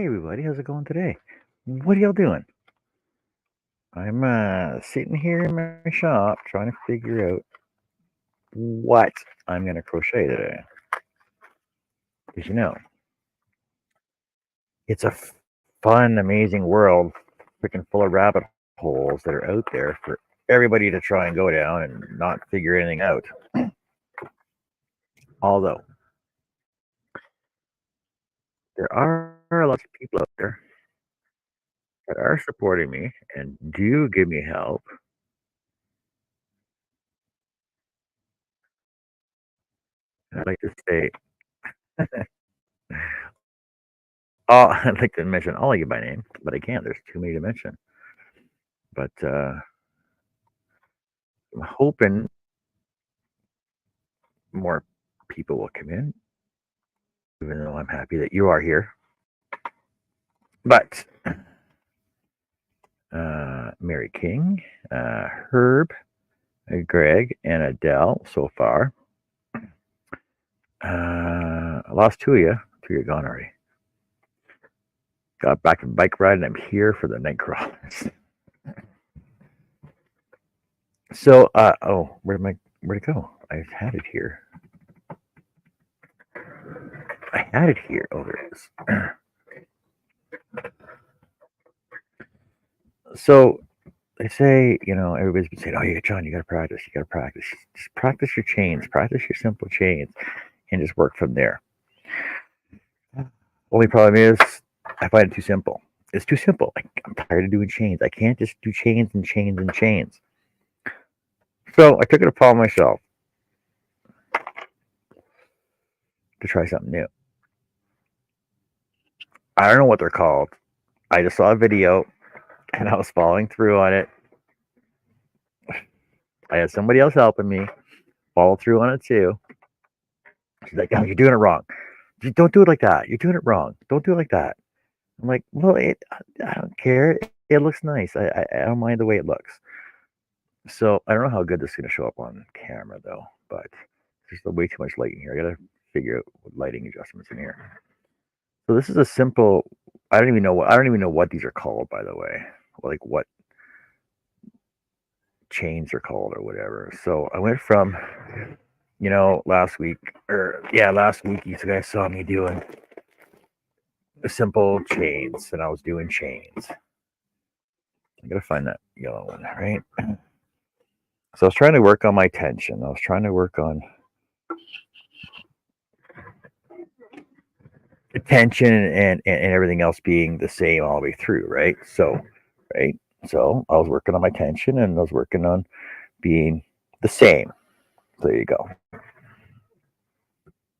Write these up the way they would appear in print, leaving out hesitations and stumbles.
Hey everybody, how's it going today? What are y'all doing? I'm sitting here in my shop trying to figure out what I'm gonna crochet today. Because it's a fun, amazing world, freaking full of rabbit holes that are out there for everybody to try and go down and not figure anything out. Although there are lots of people out there that are supporting me and do give me help. I'd like to say, I'd like to mention all of you by name, but I can't. There's too many to mention. But I'm hoping more people will come in, even though I'm happy that you are here. But Mary King, Herb, Greg, and Adele so far. I lost two of you. Two of you gone already. Got back from bike ride and I'm here for the night crawlers. So, where'd it go? I had it here. I had it here. Oh, there it is. So they say, everybody's been saying, "Oh, yeah, John, you got to practice. You got to practice. Just practice your chains. Practice your simple chains, and just work from there." Only problem is, I find it too simple. It's too simple. I'm tired of doing chains. I can't just do chains and chains and chains. So I took it upon myself to try something new. I don't know what they're called. I just saw a video and I was following through on it. I had somebody else helping me follow through on it too. She's like, "Oh, you're doing it wrong. Don't do it like that. You're doing it wrong. Don't do it like that." I'm like, "Well, I don't care. It looks nice. I don't mind the way it looks." So I don't know how good this is going to show up on camera though, but there's still way too much light in here. I got to figure out what lighting adjustments in here. So this is a simple. I don't even know what these are called, by the way. Like what chains are called or whatever. So I went from, last week you guys saw me doing the simple chains, and I was doing chains. I gotta find that yellow one, right? So I was trying to work on my tension. I was trying to work on tension and everything else being the same all the way through, right? So I was working on my tension and I was working on being the same. So there you go.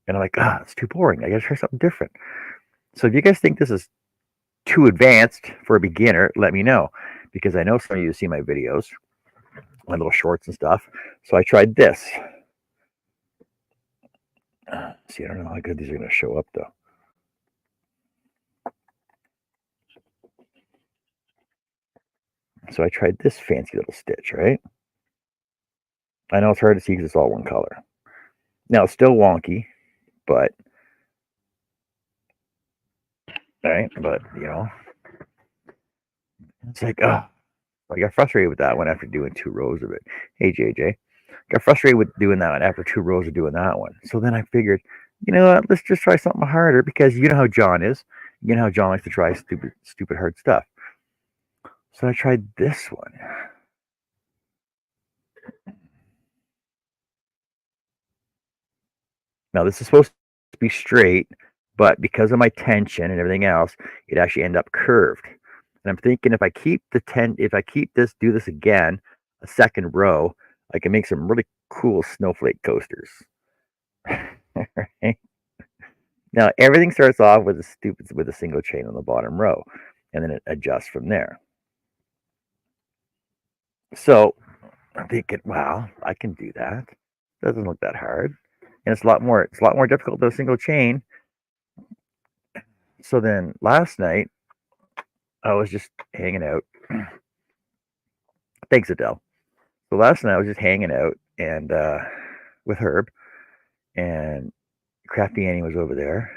And I'm like, it's too boring. I gotta try something different. So if you guys think this is too advanced for a beginner, let me know. Because I know some of you see my videos, my little shorts and stuff. So I tried this. See, I don't know how good these are gonna show up though. So I tried this fancy little stitch, right? I know it's hard to see because it's all one color. Now it's still wonky, but right, but it's like, I got frustrated with that one after doing 2 rows of it. Hey JJ, got frustrated with doing that one after 2 rows of doing that one. So then I figured, you know what, let's just try something harder because you know how John is. You know how John likes to try stupid hard stuff. So I tried this one. Now this is supposed to be straight, but because of my tension and everything else, it actually ended up curved. And I'm thinking if I keep do this again, a second row, I can make some really cool snowflake coasters. Right? Now everything starts off with a single chain on the bottom row, and then it adjusts from there. So I'm thinking, wow, I can do that. Doesn't look that hard, and it's a lot more difficult than a single chain. So then last night I was just hanging out. Thanks, Adele. So last night I was just hanging out and with Herb, and Crafty Annie was over there,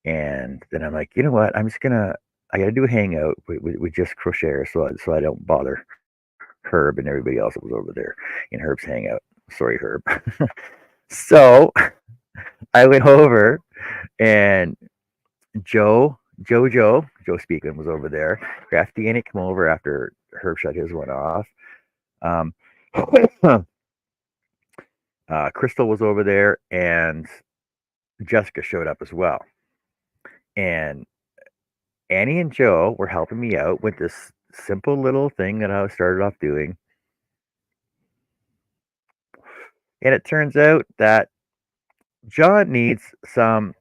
And then I'm like, you know what? I got to do a hangout with just crocheters so I don't bother Herb and everybody else that was over there in Herb's hangout. Sorry, Herb. So I went over and Joe Speakman was over there. Crafty Annie come over after Herb shut his one off. Um, Crystal was over there, and Jessica showed up as well. And Annie and Joe were helping me out with this simple little thing that I started off doing. And it turns out that John needs some.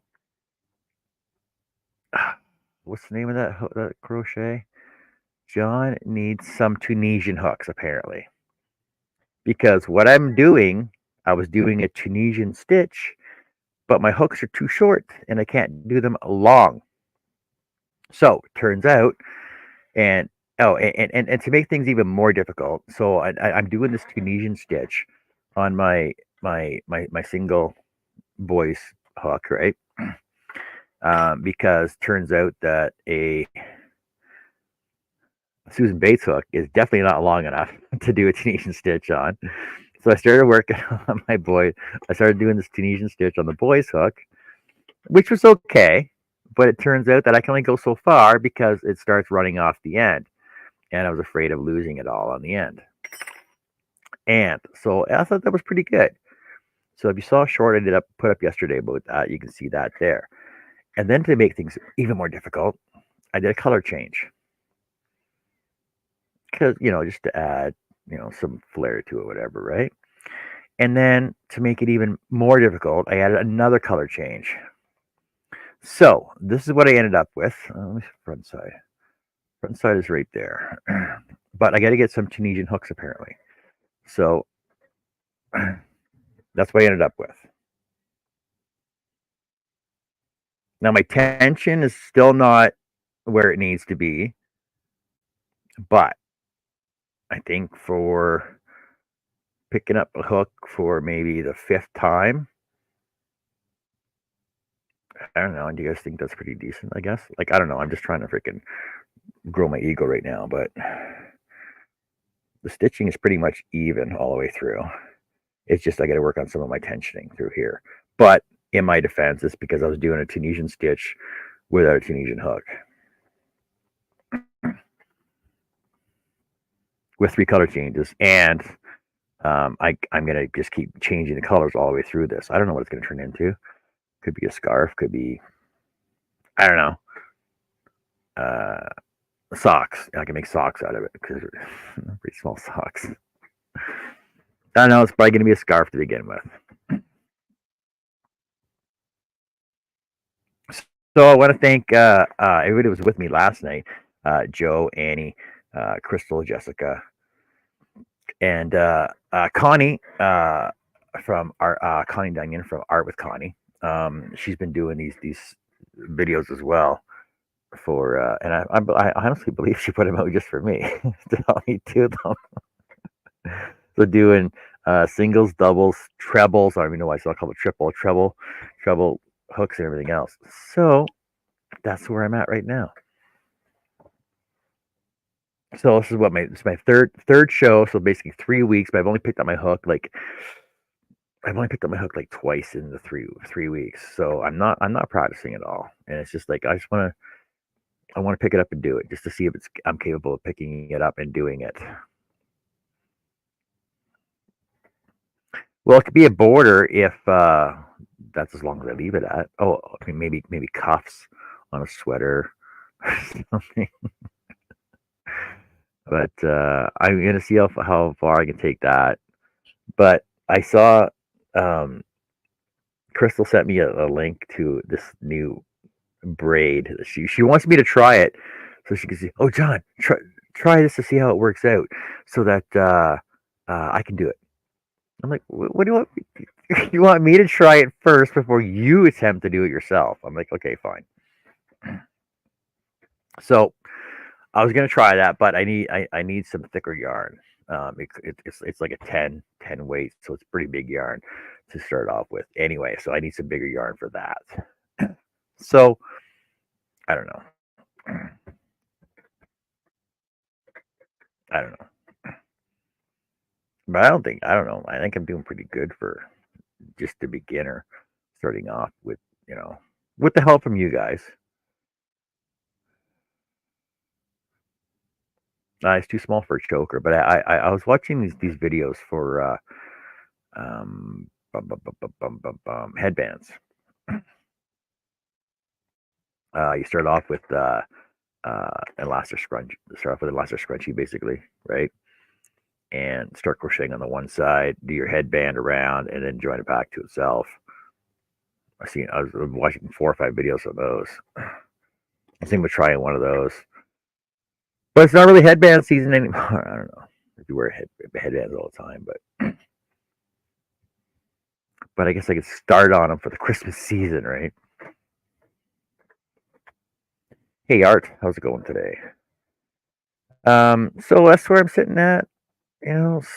What's the name of that crochet? John needs some Tunisian hooks, apparently. Because what I'm doing, I was doing a Tunisian stitch, but my hooks are too short and I can't do them long. So, turns out, and and to make things even more difficult, so I'm doing this Tunisian stitch on my single boys hook, right? Because turns out that a Susan Bates hook is definitely not long enough to do a Tunisian stitch on. So I started working on my boy. I started doing this Tunisian stitch on the boys hook, which was okay, but it turns out that I can only go so far because it starts running off the end, and I was afraid of losing it all on the end. And so I thought that was pretty good. So if you saw a short I put up yesterday about that, you can see that there. And then to make things even more difficult, I did a color change because just to add some flair to it, whatever, right? And then to make it even more difficult, I added another color change. So this is what I ended up with. Let me see front side. Front side is right there. But I got to get some Tunisian hooks apparently. So that's what I ended up with. Now my tension is still not where it needs to be, but I think for picking up a hook for maybe the 5th time, I don't know. Do you guys think that's pretty decent? I guess. Like I don't know. I'm just trying to freaking grow my ego right now, but the stitching is pretty much even all the way through. It's just I got to work on some of my tensioning through here. But in my defense, it's because I was doing a Tunisian stitch without a Tunisian hook with 3 color changes, and I'm gonna just keep changing the colors all the way through this. I don't know what it's gonna turn into. Could be a scarf. Could be I don't know. Socks. I can make socks out of it because they're pretty small socks. I don't know. It's probably gonna be a scarf to begin with. So I want to thank everybody who was with me last night: Joe, Annie, Crystal, Jessica, and Connie from Connie Dunyan from Art with Connie. She's been doing these videos as well for, and I honestly believe she put them out just for me to help me do them. So doing singles, doubles, trebles. I don't even know why I still call it treble hooks and everything else. So that's where I'm at right now. So this is what it's my third show. So basically 3 weeks, but I've only picked up my hook like twice in the three weeks. So I'm not practicing at all, and it's just like I want to pick it up and do it just to see if I'm capable of picking it up and doing it. Well, it could be a border if that's as long as I leave it at. Oh, I mean, maybe cuffs on a sweater or something. But I'm gonna see how far I can take that. But I saw Crystal sent me a link to this new braid. She wants me to try it so she can see. Oh, John, try this to see how it works out, so that I can do it. I'm like, what do you want? You want me to try it first before you attempt to do it yourself? I'm like, okay, fine. So I was gonna try that, but I need some thicker yarn. It's like a 10 weight, so it's pretty big yarn to start off with. Anyway, so I need some bigger yarn for that. So I don't know. I don't know. But I don't know. I think I'm doing pretty good for just a beginner starting off with, with the help from you guys. It's too small for a choker, but I was watching these videos for headbands. You start off with elastic scrunch. Start off with elastic scrunchie, basically, right? And start crocheting on the one side, do your headband around, and then join it back to itself. I was watching 4 or 5 videos of those. I was thinking about trying one of those, but it's not really headband season anymore. I don't know if you wear headbands all the time, but I guess I could start on them for the Christmas season, right? Hey Art, how's it going today? So that's where I'm sitting at.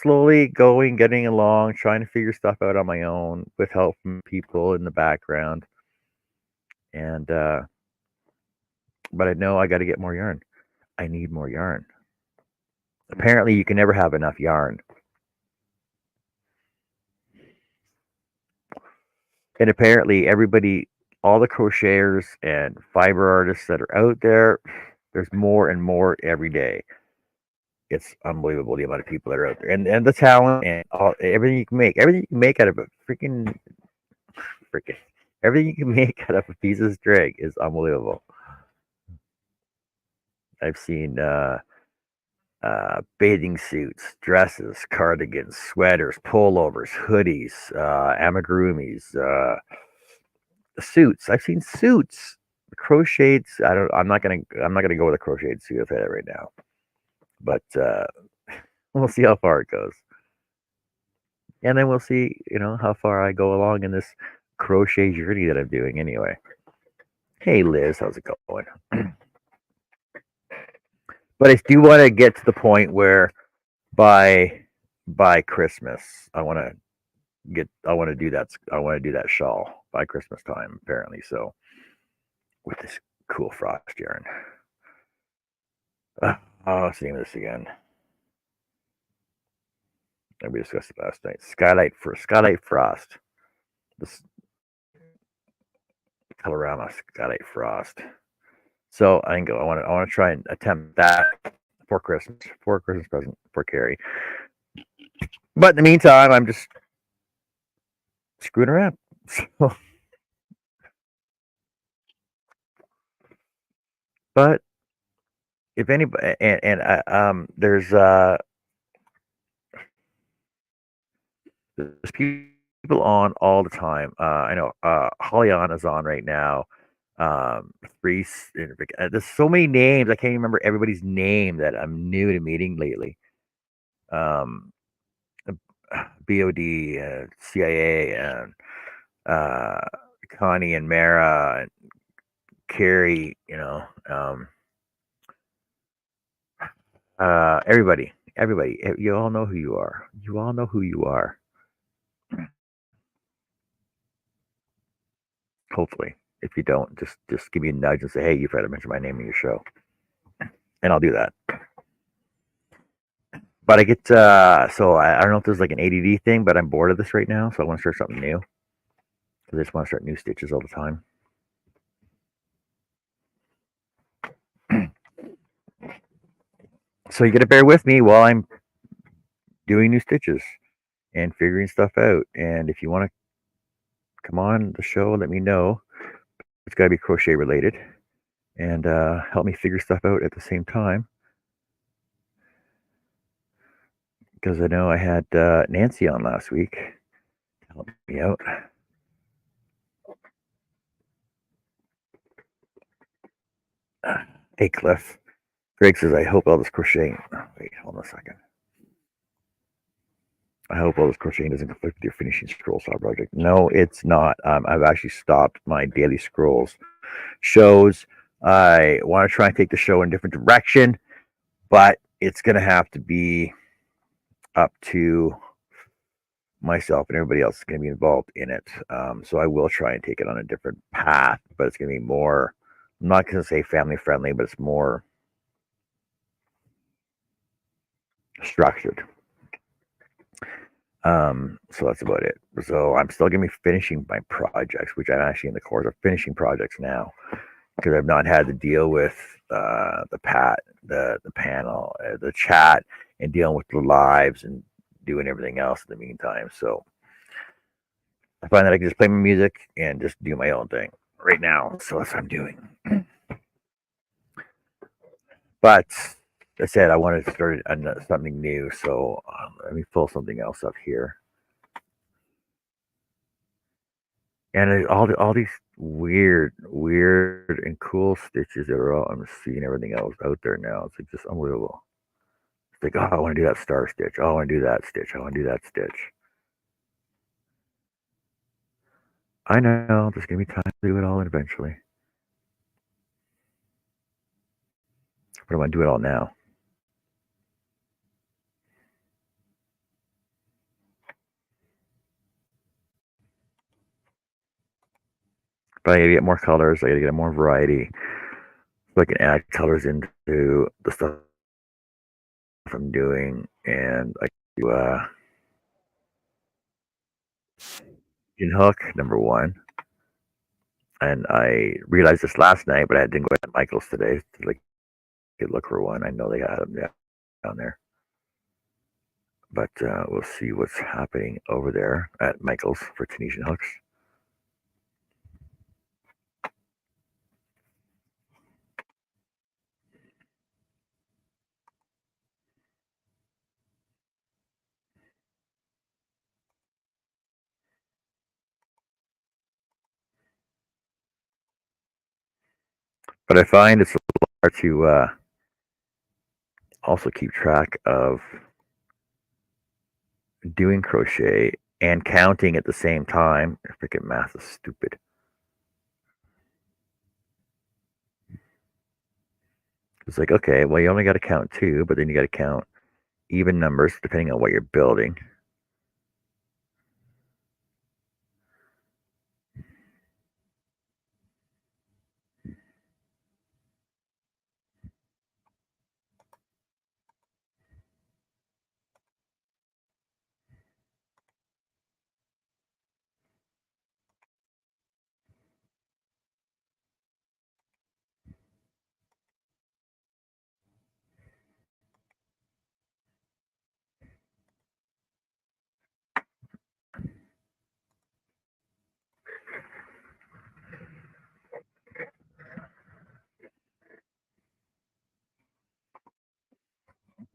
Slowly going, getting along, trying to figure stuff out on my own with help from people in the background. And but I know I got to get more yarn. I need more yarn. Apparently, you can never have enough yarn. And apparently, all the crocheters and fiber artists that are out there, there's more and more every day. It's unbelievable the amount of people that are out there, and the talent and everything you can make out of a freaking everything you can make out of a piece of string is unbelievable. I've seen bathing suits, dresses, cardigans, sweaters, pullovers, hoodies, amigurumis, suits. I've seen suits, crocheted. I'm not gonna go with a crocheted suit. I'll tell you that right now. But we'll see how far it goes, and then we'll see, how far I go along in this crochet journey that I'm doing. Anyway, hey Liz, how's it going? But I do want to get to the point where by Christmas, I want to do that shawl by Christmas time, apparently. So with this cool frost yarn. What's the name of this again? We discussed it last night. Skylight Frost. This Colorama Skylight Frost. So I want to try and attempt that for Christmas present for Carrie. But in the meantime, I'm just screwing around. So, but if anybody, there's people on all the time. I know Holly-On is on right now. There's so many names. I can't even remember everybody's name that I'm new to meeting lately. BOD, CIA, and Connie and Mara and Carrie. Everybody. You all know who you are. You all know who you are. Hopefully. If you don't, just give me a nudge and say, hey, you've had to mention my name in your show. And I'll do that. But I get, so I don't know if there's like an ADD thing, but I'm bored of this right now. So I want to start something new. Because I just want to start new stitches all the time. So you got to bear with me while I'm doing new stitches and figuring stuff out. And if you want to come on the show, let me know. It's got to be crochet related. And help me figure stuff out at the same time. Because I know I had Nancy on last week to help me out. Hey, Cliff. Greg says, I hope all this crocheting. Wait, hold on a second. I hope all this crocheting doesn't conflict with your finishing scroll saw project. No, it's not. I've actually stopped my daily scrolls shows. I want to try and take the show in a different direction, but it's going to have to be up to myself and everybody else is going to be involved in it. So I will try and take it on a different path, but it's going to be more. I'm not going to say family friendly, but it's more structured. So that's about it. So I'm still going to be finishing my projects, which I'm actually in the course of finishing projects now because I've not had to deal with the panel, the chat, and dealing with the lives and doing everything else in the meantime. So I find that I can just play my music and just do my own thing right now. So that's what I'm doing. But I said I wanted to start something new. So let me pull something else up here. And all these weird and cool stitches that are all I'm seeing everything else out there now. It's like just unbelievable. It's like, oh, I want to do that star stitch. Oh, I want to do that stitch. I want to do that stitch. I know there's gonna be time to do it all eventually, but I want to do it all now. But I gotta get more colors. I gotta get more variety, so I can add colors into the stuff I'm doing, and I do in hook number 1. And I realized this last night, but I didn't go to Michael's today to like look for one. I know they had them down there, but we'll see what's happening over there at Michael's for Tunisian hooks. But I find it's a little hard to also keep track of doing crochet and counting at the same time. Freaking math is stupid. It's like, okay, well, you only got to count 2, but then you got to count even numbers depending on what you're building.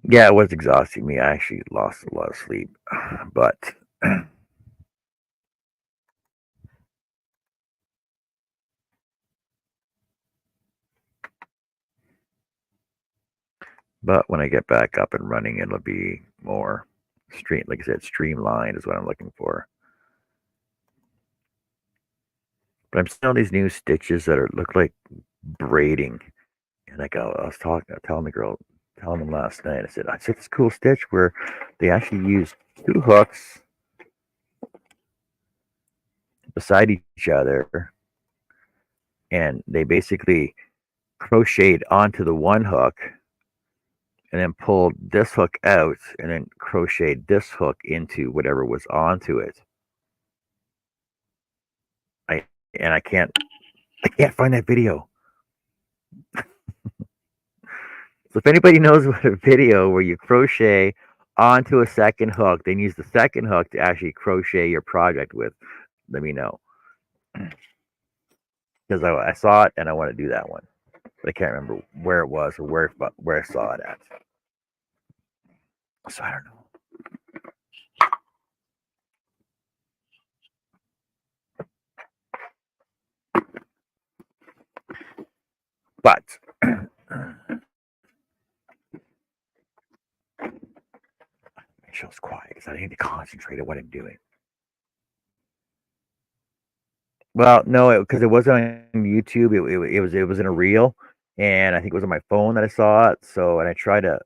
Yeah, it was exhausting me. I actually lost a lot of sleep, but when I get back up and running, it'll be more like I said, streamlined is what I'm looking for. But I'm seeing all these new stitches that look like braiding, and like I was telling the girl, telling them last night. I said this cool stitch where they actually use 2 hooks beside each other, and they basically crocheted onto the one hook and then pulled this hook out and then crocheted this hook into whatever was onto it. I and I can't find that video. So if anybody knows what a video where you crochet onto a second hook, then use the second hook to actually crochet your project with, let me know. Because I saw it and I want to do that one, but I can't remember where it was or where I saw it at. So I don't know. But make sure it's quiet because I need to concentrate on what I'm doing. Well, no, because it wasn't on YouTube. It was in a reel, and I think it was on my phone that I saw it. So, and I tried to,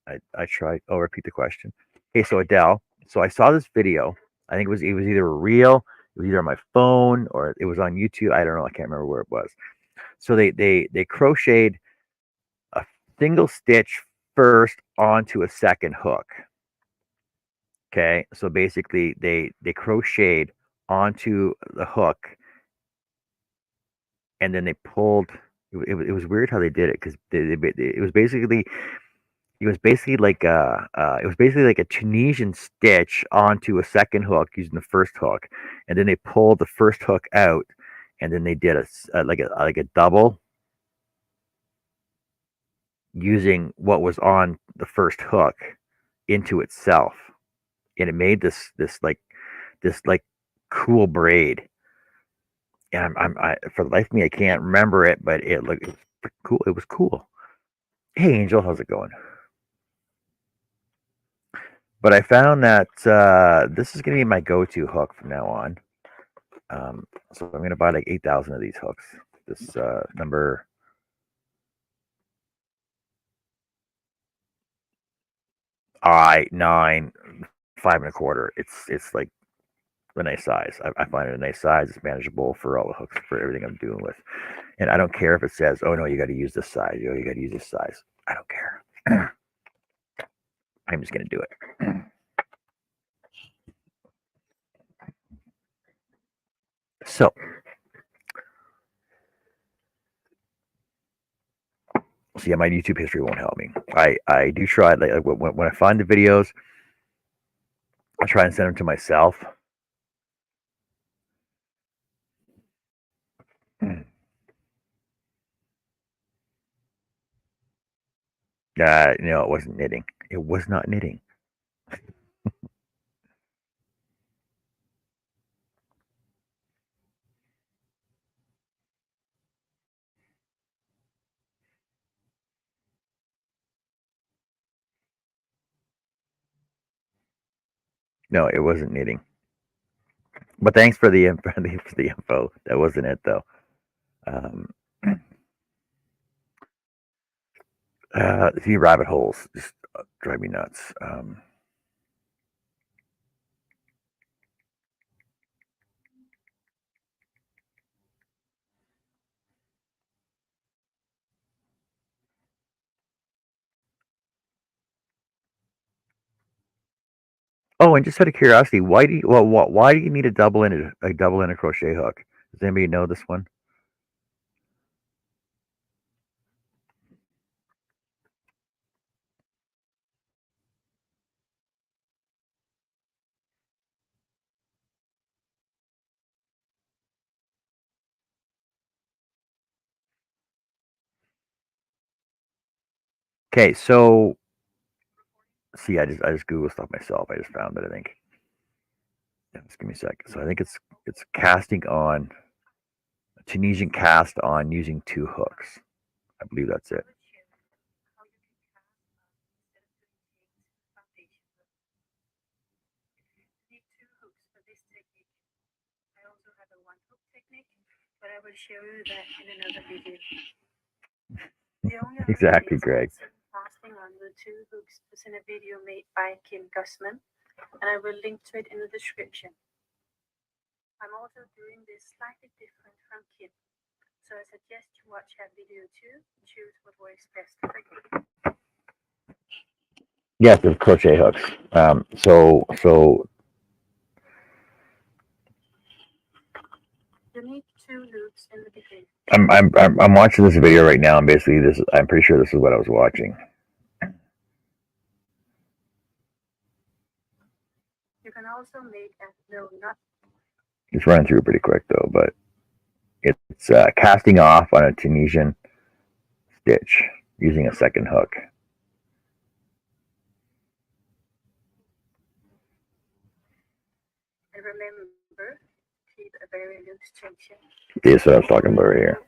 I tried. Oh, repeat the question. Okay, so Adele. So I saw this video, I think it was either a reel, it was either on my phone or it was on YouTube. I don't know. I can't remember where it was. So they crocheted a single stitch first onto a second hook. Okay, so basically they crocheted onto the hook, and then they pulled. It was weird how they did it because it was basically like a Tunisian stitch onto a second hook using the first hook, and then they pulled the first hook out, and then they did like a double using what was on the first hook into itself, and it made this cool braid. And for the life of me, I can't remember it, but it looked cool. It was cool. Hey, Angel, how's it going? But I found that this is going to be my go-to hook from now on. So I'm going to buy like 8,000 of these hooks. This number I9, 5 1/4. It's like a nice size. I find it a nice size. It's manageable for all the hooks for everything I'm doing with. And I don't care if it says, "Oh no, you got to use this size. You got to use this size." I don't care. I'm just going to do it. So yeah, my YouTube history won't help me. I do try like when I find the videos, I try and send them to myself. No, it wasn't knitting. It was not knitting. No, it wasn't knitting. But thanks for the for the info. That wasn't it though. Um, see rabbit holes just drive me nuts. Oh, and just out of curiosity, why do you need a double ended crochet hook? Does anybody know this one? Okay, so see, I just Google stuff myself. I just found it. I think. Yeah, just give me a sec. So I think it's casting on Tunisian cast on using two hooks. I believe that's it. Exactly, Greg. Yes, the crochet hooks. So I'm watching this video right now, and basically this I'm pretty sure this is what I was watching. Just running through pretty quick though, but it's casting off on a Tunisian stitch using a second hook. This is what I was talking about right here.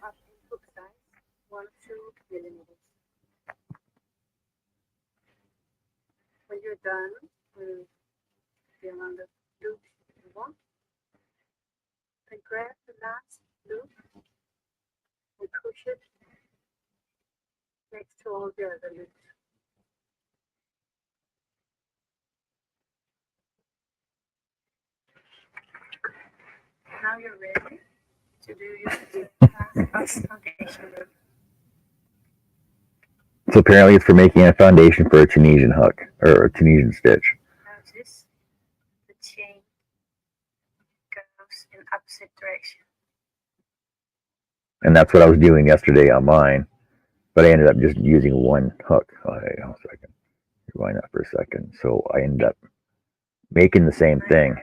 now you're ready to do your foundation look. So apparently it's for making a foundation for a Tunisian hook or a Tunisian stitch. Notice the chain goes in opposite direction. And that's what I was doing yesterday on mine. But I ended up just using one hook. Oh, hey, hold a second. Rewind that for a second. So I ended up making the same thing.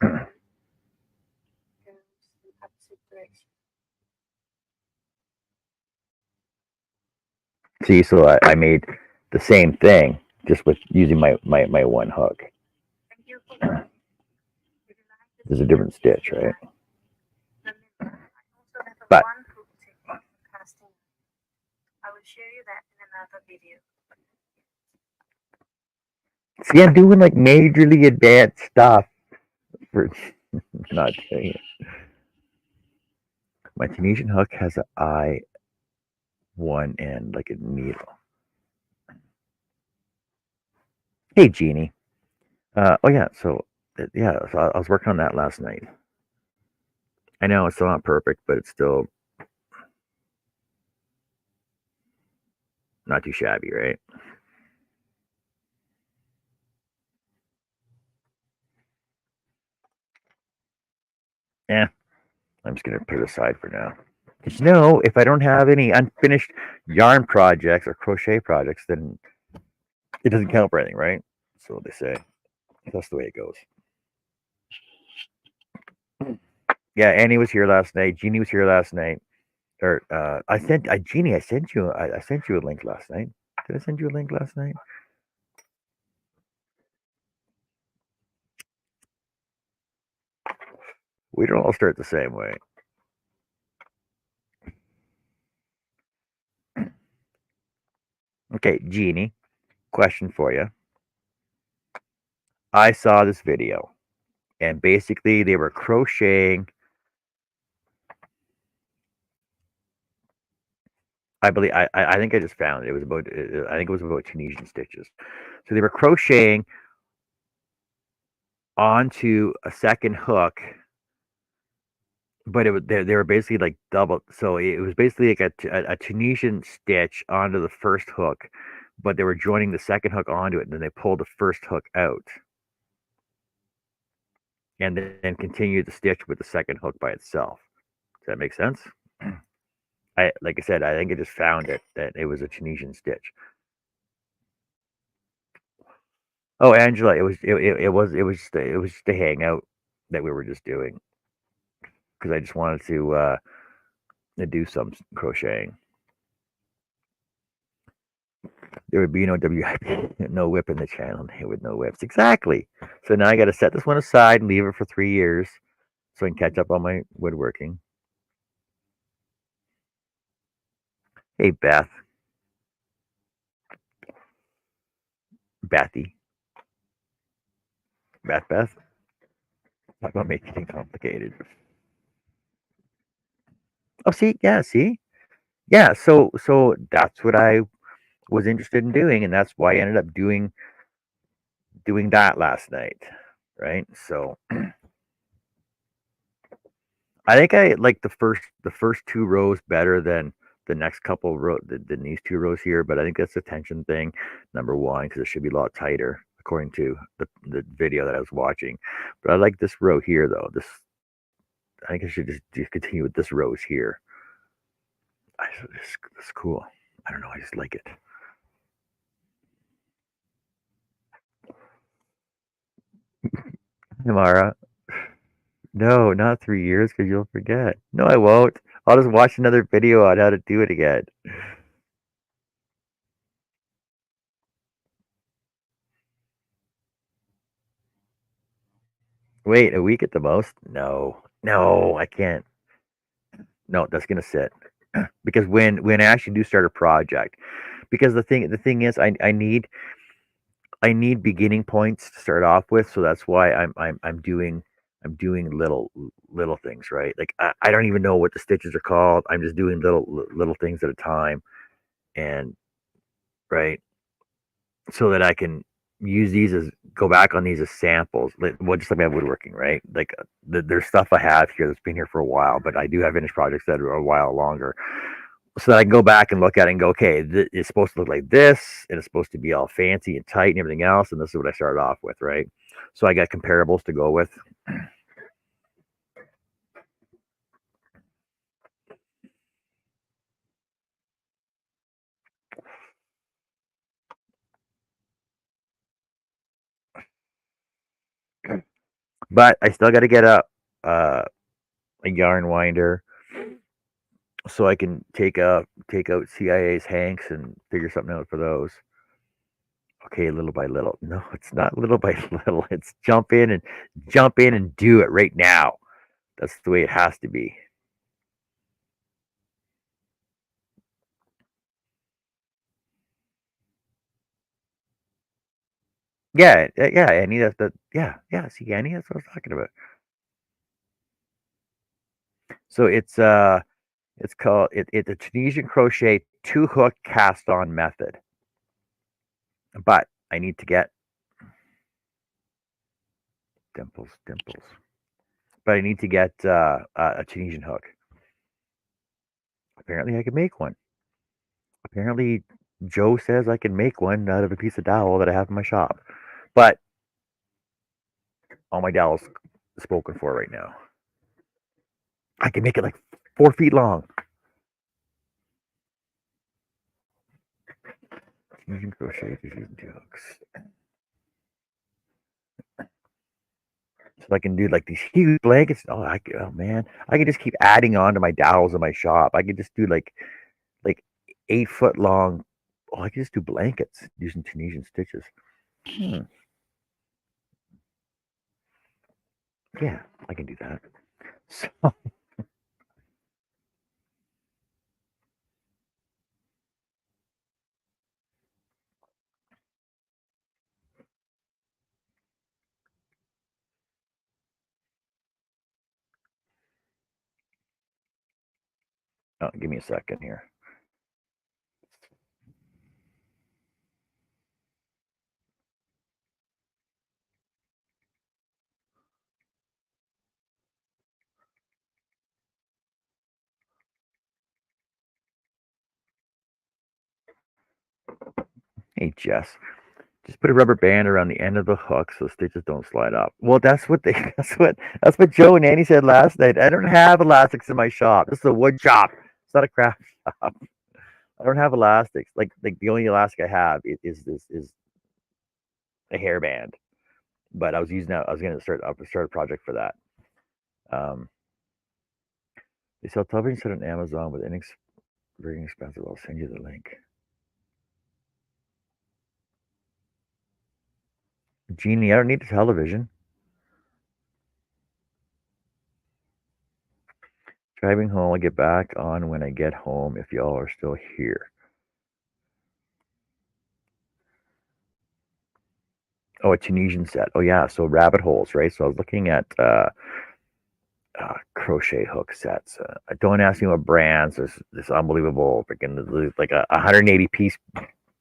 Goes in opposite direction. See, so I made the same thing just with using my one hook. And you will like There's a different stitch, right? I also have a But one hook technique for casting. I will show you that in another video. see, I'm doing like majorly advanced stuff for not doing it. My Tunisian hook has an eye one end like a needle. Hey, Jeannie. Oh yeah, so I was working on that last night. I know it's still not perfect, but it's still not too shabby, right? Yeah, I'm just gonna put it aside for now. Because if I don't have any unfinished yarn projects or crochet projects, then it doesn't count for anything, right? So they say. That's the way it goes. Yeah, Annie was here last night. Jeannie was here last night. Or Jeannie, I sent you a link last night. Did I send you a link last night? We don't all start the same way. Okay, Jeannie, question for you. I saw this video, and basically they were crocheting. I believe I think I just found it. It was about I think it was about Tunisian stitches. So they were crocheting onto a second hook, but they were basically like double. So it was basically like a Tunisian stitch onto the first hook, but they were joining the second hook onto it, and then they pulled the first hook out, and then continued the stitch with the second hook by itself. Does that make sense? Like I said, I think I just found it that it was a Tunisian stitch. Oh, Angela, it was just a hangout that we were just doing because I just wanted to do some crocheting. There would be no WIP, no whip in the channel with no whips. Exactly. So now I got to set this one aside and leave it for 3 years so I can catch up on my woodworking. Hey, Bethy, Beth. Talk about making it complicated. Oh, see, yeah. So that's what I was interested in doing, and that's why I ended up doing that last night, right? So I think I like the first two rows better than the next couple than these two rows here, but I think that's the tension thing, number one, because it should be a lot tighter according to the video that I was watching. But I like this row here though. I think I should just continue with this rows here. It's cool. I don't know. I just like it. Amara, no, not 3 years because you'll forget. No, I won't. I'll just watch another video on how to do it again. Wait, a week at the most? No, I can't. No, that's gonna sit because when I actually do start a project, because the thing is, I need beginning points to start off with, so that's why I'm doing little things, right? Like I don't even know what the stitches are called. I'm just doing little things at a time, and right, so that I can use these as go back on these as samples. Well, just like my woodworking, right? Like there's stuff I have here that's been here for a while, but I do have finished projects that are a while longer, so that I can go back and look at it and go, okay, it's supposed to look like this, and it's supposed to be all fancy and tight and everything else, and this is what I started off with, right? So I got comparables to go with. But I still got to get a yarn winder so I can take out CIA's hanks and figure something out for those. Okay, little by little. No, it's not little by little. It's jump in and do it right now. That's the way it has to be. Yeah, yeah, Annie. Yeah. See, Annie, that's what I was talking about. So it's called it's a Tunisian crochet 2-hook cast on method. But I need to get dimples. But I need to get a Tunisian hook. Apparently, I can make one. Apparently, Joe says I can make one out of a piece of dowel that I have in my shop. But all my dowels spoken for right now. I can make it like 4 feet long. Tunisian crochet using 2 hooks. So I can do like these huge blankets. Oh man, I can just keep adding on to my dowels in my shop. I could just do like 8 foot long. Oh, I could just do blankets using Tunisian stitches. Hmm. Yeah, I can do that. So, give me a second here. Hey, Jess. Just put a rubber band around the end of the hook so the stitches don't slide up. Well, that's what they that's what Joe and Annie said last night. I don't have elastics in my shop. This is a wood shop. It's not a craft shop. I don't have elastics. Like the only elastic I have is a hairband. But I was using that. I was gonna start a project for that. Um, they sell television set on Amazon with very inexpensive. I'll send you the link. Jeannie, I don't need a television. Driving home, I'll get back on when I get home if y'all are still here. Oh, a Tunisian set. Oh yeah, so rabbit holes, right? So I was looking at crochet hook sets. Don't ask me what brands. There's this unbelievable freaking like a 180 piece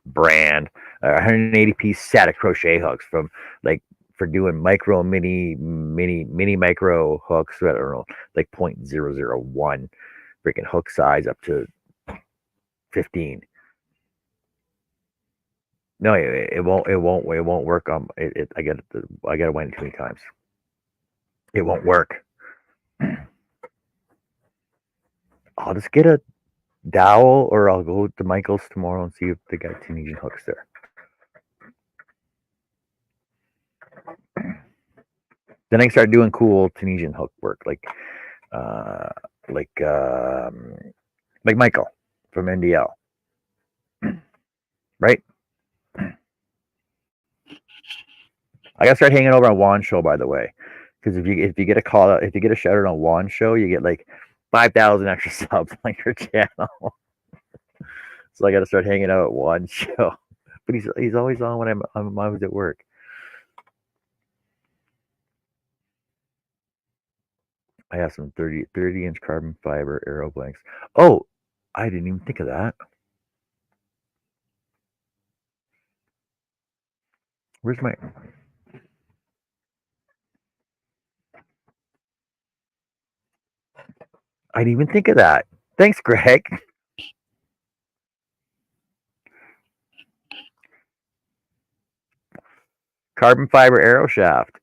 brand, 180 piece set of crochet hooks from like for doing micro, mini micro hooks. I don't know, like 0.001 freaking hook size up to 15. No, it won't work on it. I got to wind it too many times. It won't work. I'll just get a dowel, or I'll go to Michael's tomorrow and see if they got Tunisian hooks there. Then I can start doing cool Tunisian hook work, uh, like um, like Michael from NDL, right? I gotta start hanging over on Juan's show, by the way, because if you get a call out, if you get a shout out on Juan's show, you get like 5,000 extra subs on your channel. So I got to start hanging out at Juan's show, but he's always on when I was at work. I have some 30-inch carbon fiber aero blanks. Oh, I didn't even think of that. Where's my... I didn't even think of that. Thanks, Greg. Carbon fiber arrow shaft.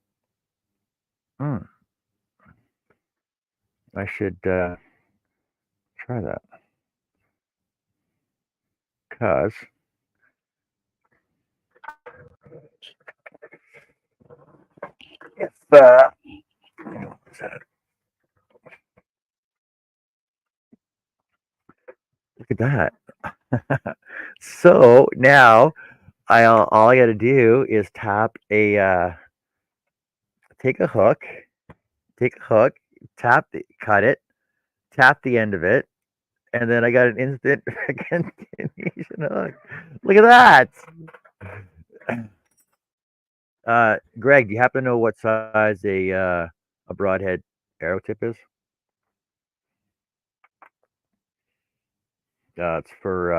I should try that. Because if look at that. So now all I got to do is tap a take a hook, tap cut it, tap the end of it, and then I got an instant continuation hook. Look at that. Greg, do you happen to know what size a broadhead arrow tip is? It's for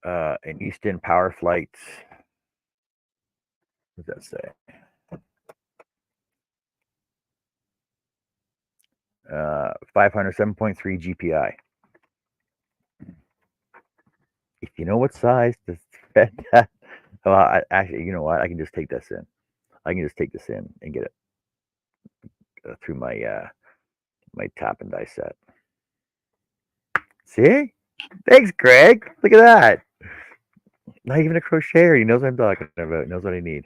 an Easton Power Flight. What does that say? 507.3 GPI. If you know what size to fit that, well, actually, you know what? I can just take this in. I can just take this in and get it through my my tap and die set. See? Thanks, Greg. Look at that. Not even a crocheter. He knows what I'm talking about. He knows what I need.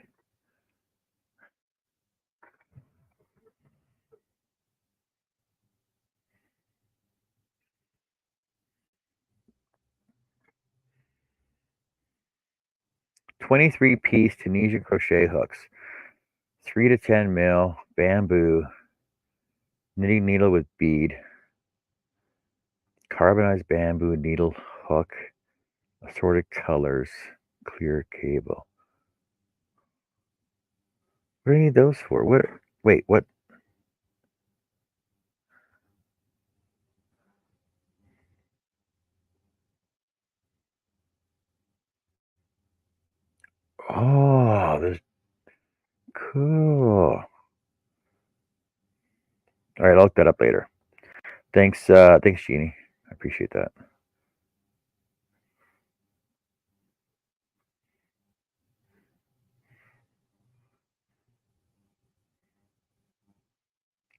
$23-piece Tunisian crochet hooks, 3 to 10 mil bamboo, knitting needle with bead, carbonized bamboo needle hook, assorted colors, clear cable. What do you need those for? What? Wait, what? Oh, this cool. All right, I'll look that up later. Thanks, Jeannie. I appreciate that.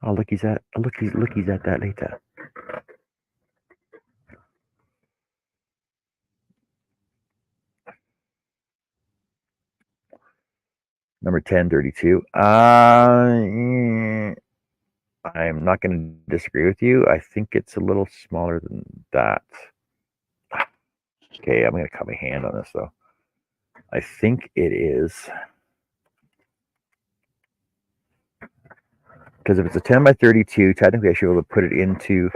I'll look he's at that later. Number 1032. I'm not going to disagree with you. I think it's a little smaller than that. Okay, I'm going to cut my hand on this though. I think it is, because if it's a 10 by 32, technically I should be able to put it into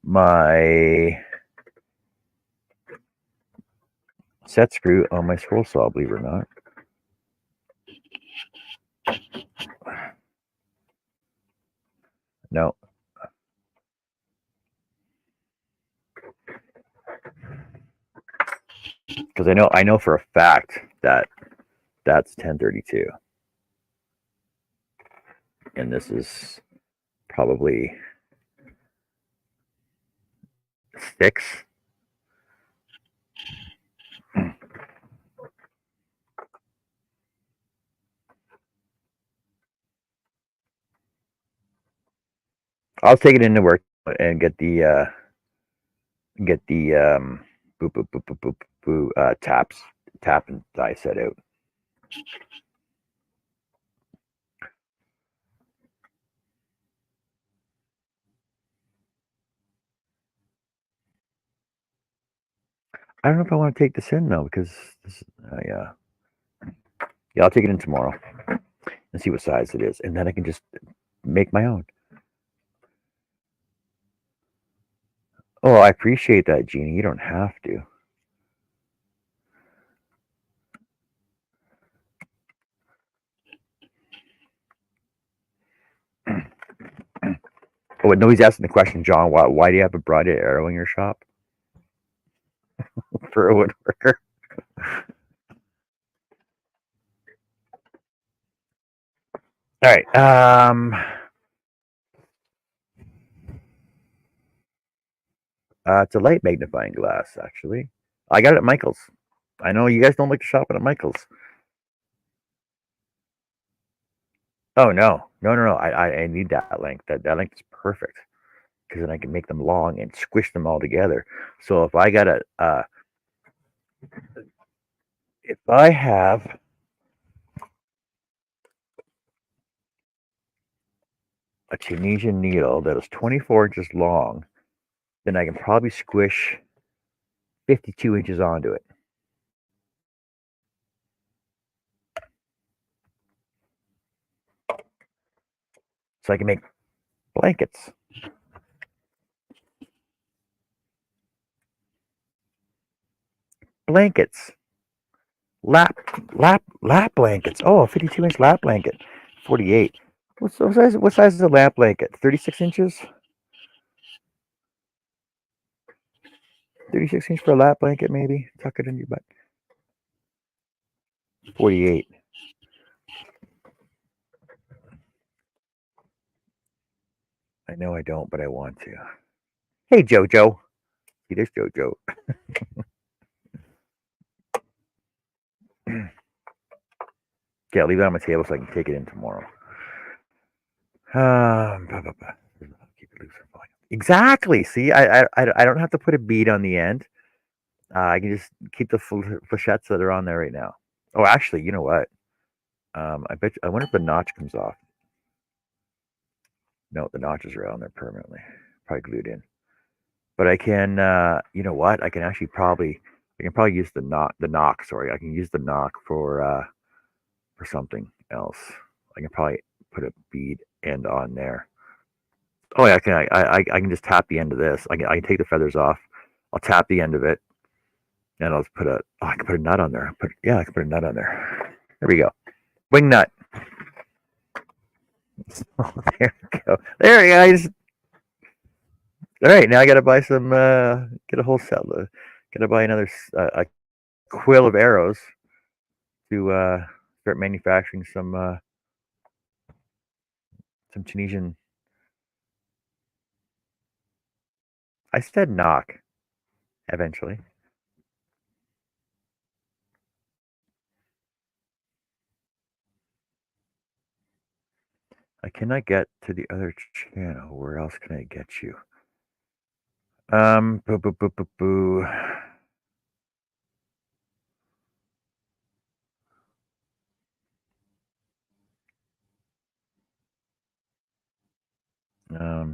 my set screw on my scroll saw, believe it or not. No. Because I know for a fact that that's 1032. And this is probably 6. I'll take it into work and get the boop boop boop boop boop boop tap and die set out. I don't know if I want to take this in though, because this, yeah, I'll take it in tomorrow and see what size it is, and then I can just make my own. Oh, I appreciate that, Jeannie. You don't have to. Oh, nobody's asking the question, John. Why do you have a broadhead arrow in your shop? For a woodworker. Um, it's a light magnifying glass, actually. I got it at Michael's. I know you guys don't like to shop at Michael's. Oh no! I need that length. That length is perfect because then I can make them long and squish them all together. So if I have a Tunisian needle that is 24 inches long, then I can probably squish 52 inches onto it. So I can make blankets. Blankets. Lap blankets. Oh, a 52-inch lap blanket. 48. What size is a lap blanket? 36 inches? 36 inch for a lap blanket, maybe? Tuck it in your butt. 48. I know I don't, but I want to. Hey, Jojo. See, there's Jojo. Yeah, I'll leave it on my table so I can take it in tomorrow. Keep it loose from falling. Exactly. See, I don't have to put a bead on the end. I can just keep the flechettes that are on there right now. Oh, actually, you know what? I wonder if the notch comes off. No, the notches are on there permanently, probably glued in. But I can, you know what? I can probably use the knock. Sorry, I can use the knock for something else. I can probably put a bead end on there. Oh yeah, I can just tap the end of this. I can take the feathers off. I'll tap the end of it, and I'll put I can put a nut on there. I can put a nut on there. There we go. Wing nut. Oh, there we go. There, guys. All right, now I got to buy some. Get a whole set. Got to buy another a quill of arrows to start manufacturing some Tunisian. I said knock eventually. I cannot get to the other channel. Where else can I get you? Boo, boo, boo, boo, boo.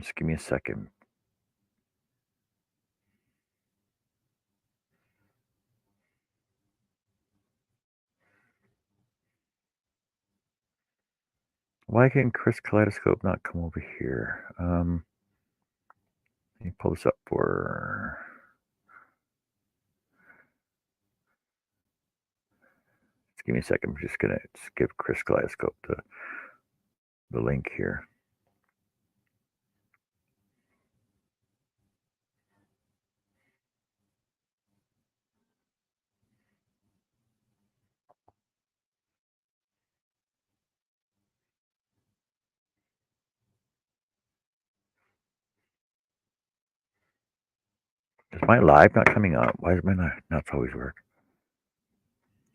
Just give me a second. Why can Chris Kaleidoscope not come over here? Let me pull this up for. Just give me a second. I'm just gonna give Chris Kaleidoscope the link here. Is my live not coming up? Why does my not always work?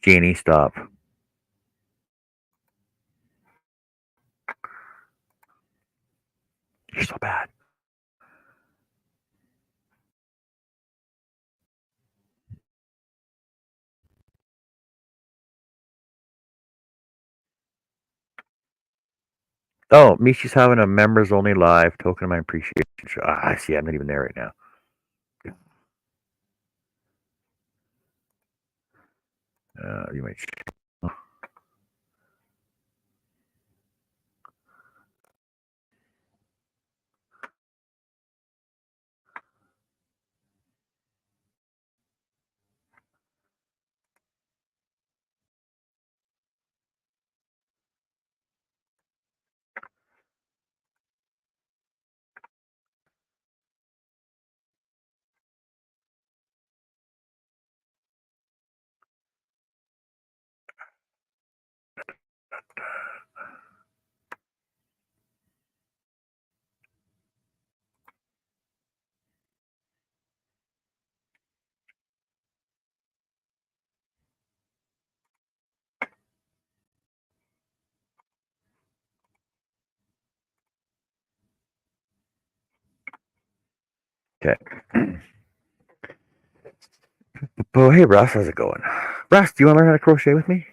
Janie, stop. You're so bad. Oh, Mishi's having a members only live token of my appreciation. I see. I'm not even there right now. You might. Okay. Oh, hey, Russ, how's it going? Russ, do you want to learn how to crochet with me?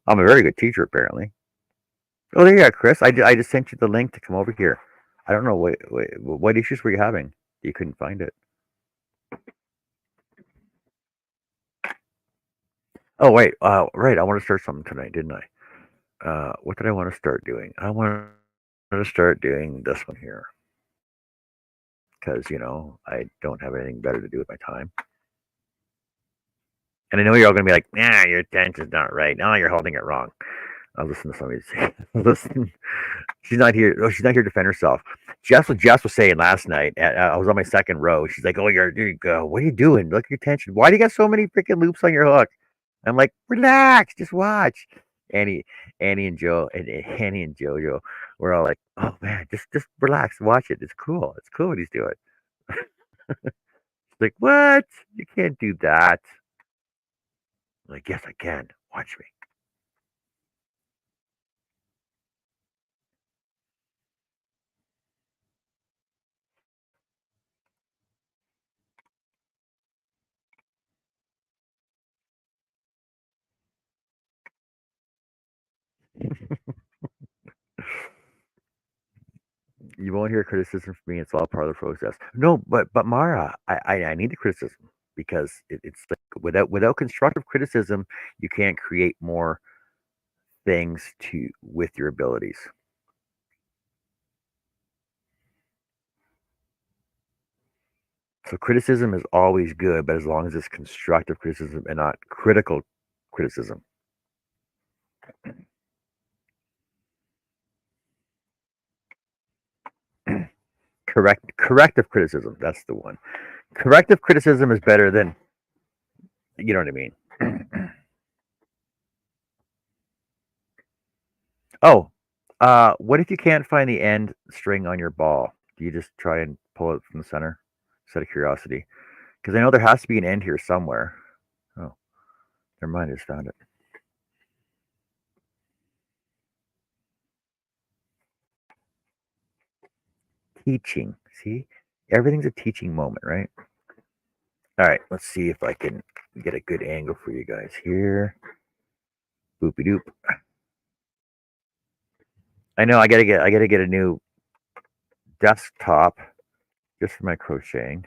I'm a very good teacher, apparently. Oh, there you are, Chris. I just sent you the link to come over here. I don't know what issues were you having? You couldn't find it. Oh, wait. Right. I want to start something tonight, didn't I? What did I want to start doing? I want to start doing this one here because I don't have anything better to do with my time. And I know you're all going to be like, "Nah, your attention's not right. No, you're holding it wrong." I'll listen to somebody say, "Listen, she's not here. Oh, she's not here to defend herself." Jess was saying last night. I was on my second row. She's like, "Oh, what are you doing? Look at your tension. Why do you got so many freaking loops on your hook?" I'm like, "Relax, just watch." Annie, Annie and Joe, and Annie and JoJo, we're all like, "Oh man, just relax, watch it. It's cool. It's cool what he's doing." She's like, "What? You can't do that." I'm like, "Yes, I can. Watch me." You won't hear criticism from me. It's all part of the process. No, but Mara, I need the criticism because it's like without constructive criticism, you can't create more things to with your abilities. So criticism is always good, but as long as it's constructive criticism and not critical criticism. Corrective criticism. That's the one. Corrective criticism is better than you know what I mean. Oh, what if you can't find the end string on your ball? Do you just try and pull it from the center? Just out of curiosity, because I know there has to be an end here somewhere. Oh, never mind. I just found it. Teaching. See, everything's a teaching moment, right? All right. Let's see if I can get a good angle for you guys here. Boopy doop. I know I gotta get a new desktop just for my crocheting.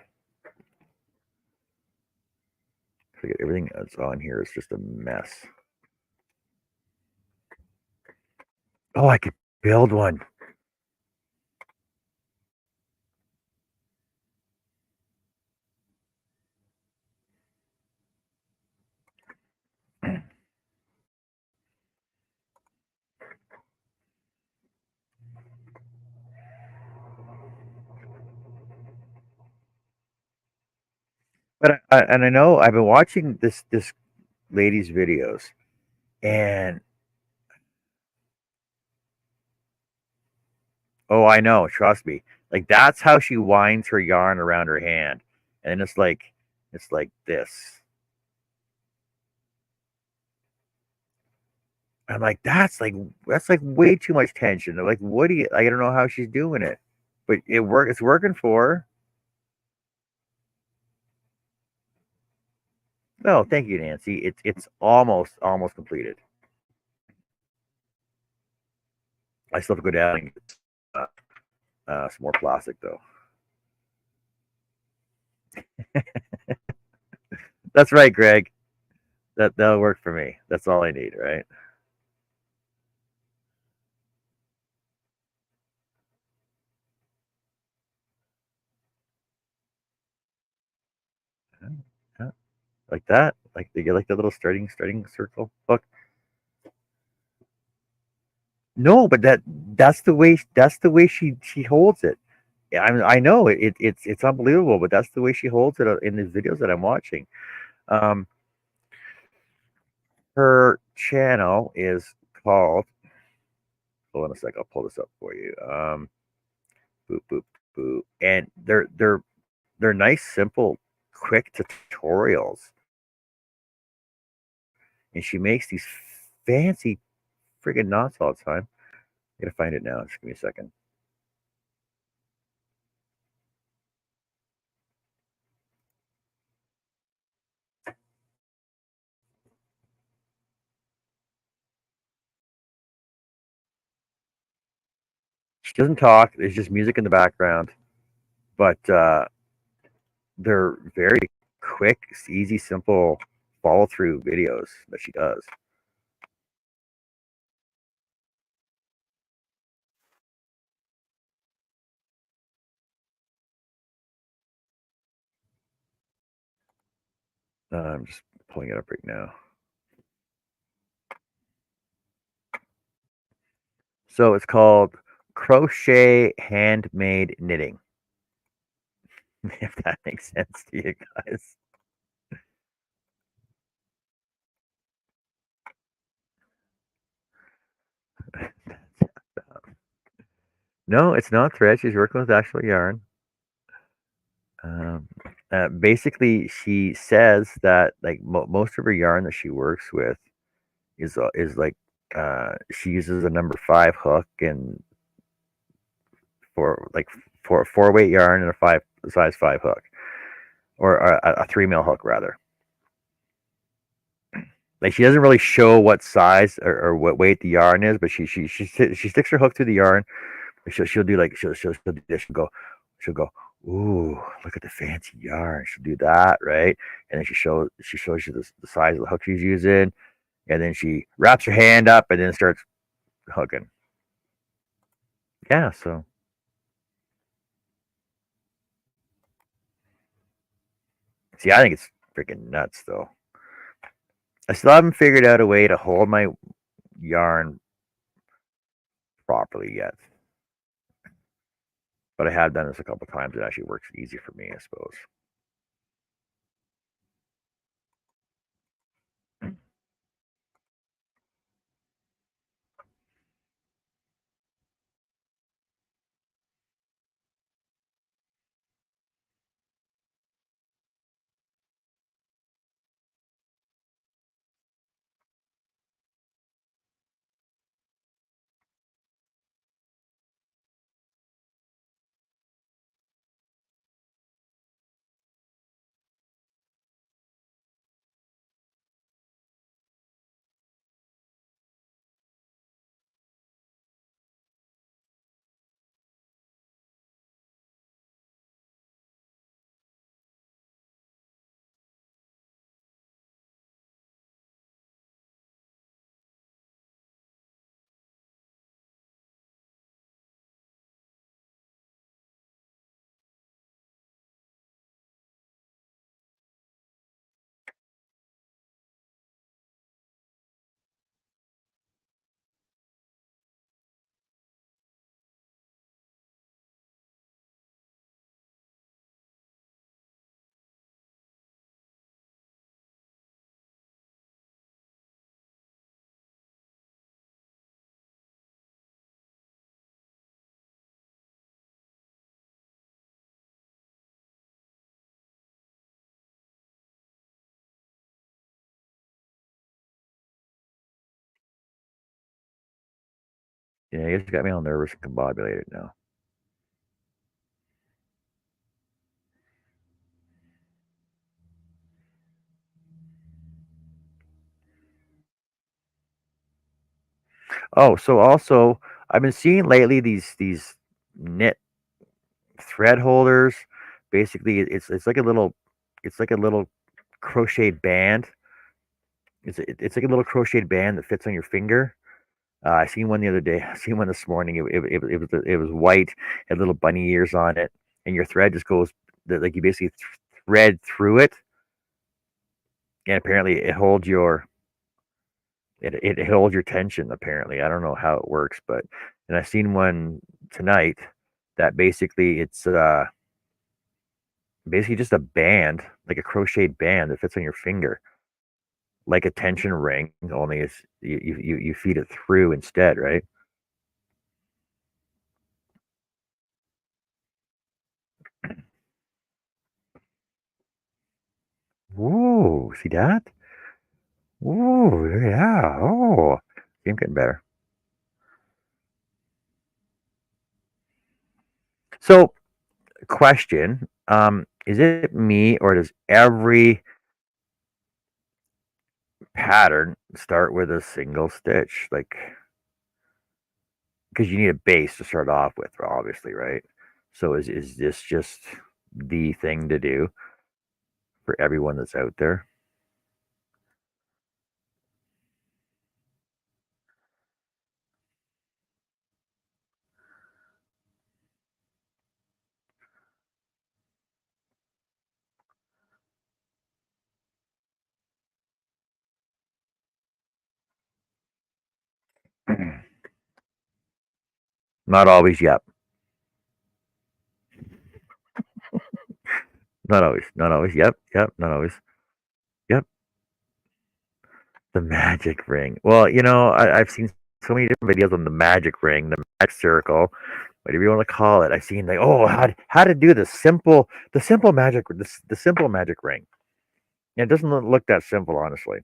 Everything that's on here is just a mess. Oh, I could build one. But I know I've been watching this lady's videos, and oh, I know, trust me. Like that's how she winds her yarn around her hand, and it's like this. I'm like that's like way too much tension. Like, what do you? I don't know how she's doing it, but It's working for her. No, thank you, Nancy. It's almost completed. I still have to go down and get some more plastic though. That's right, Greg. That'll work for me. That's all I need, right? Yeah, like that. Like you get like the little starting circle hook. No, but that's the way she holds it. I know it's unbelievable, but that's the way she holds it in the videos that I'm watching. Um, her channel is called. Hold on a sec. I'll pull this up for you. Boop boop boop, and they're nice, simple, quick tutorials, and she makes these fancy friggin' knots all the time. I gotta find it now. Just give me a second. She doesn't talk. There's just music in the background, but they're very quick, easy, simple follow through videos that she does. I'm just pulling it up right now. So it's called Crochet Handmade Knitting. If that makes sense to you guys. No, it's not thread. She's working with actual yarn. Um, basically, she says that like most of her yarn that she works with is like she uses a number 5 hook and for like four weight yarn and a size 5 hook, or a 3 mil hook rather. Like she doesn't really show what size or what weight the yarn is, but she sticks her hook through the yarn. She'll do like she'll do this. She'll go, ooh, look at the fancy yarn. She'll do that, right? And then she shows you the size of the hook she's using, and then she wraps her hand up and then starts hooking. Yeah, so see, I think it's freaking nuts though. I still haven't figured out a way to hold my yarn properly yet, but I have done this a couple times. It actually works easy for me, I suppose. Yeah, you just got me all nervous and combobulated now. Oh, so also I've been seeing lately these knit thread holders. Basically, it's like a little crocheted band. It's like a little crocheted band that fits on your finger. I seen one the other day. I seen one this morning. It was white, had little bunny ears on it, and your thread just goes like you basically thread through it, and apparently it holds your tension. Apparently, I don't know how it works, but and I seen one tonight that basically just a band, like a crocheted band that fits on your finger, like a tension ring. Only it's you feed it through instead, right? Ooh, see that? Ooh, yeah. Oh, I'm getting better. So, question: is it me or does every pattern start with a single stitch? Like, because you need a base to start off with, obviously, right? So is this just the thing to do for everyone that's out there? Not always. Yep. Not always. Not always. Yep. Yep. Not always. Yep. The magic ring. Well, I've seen so many different videos on the magic ring, the magic circle, whatever you want to call it. I've seen like, oh, how to do the simple magic, the simple magic ring. Yeah, it doesn't look that simple, honestly.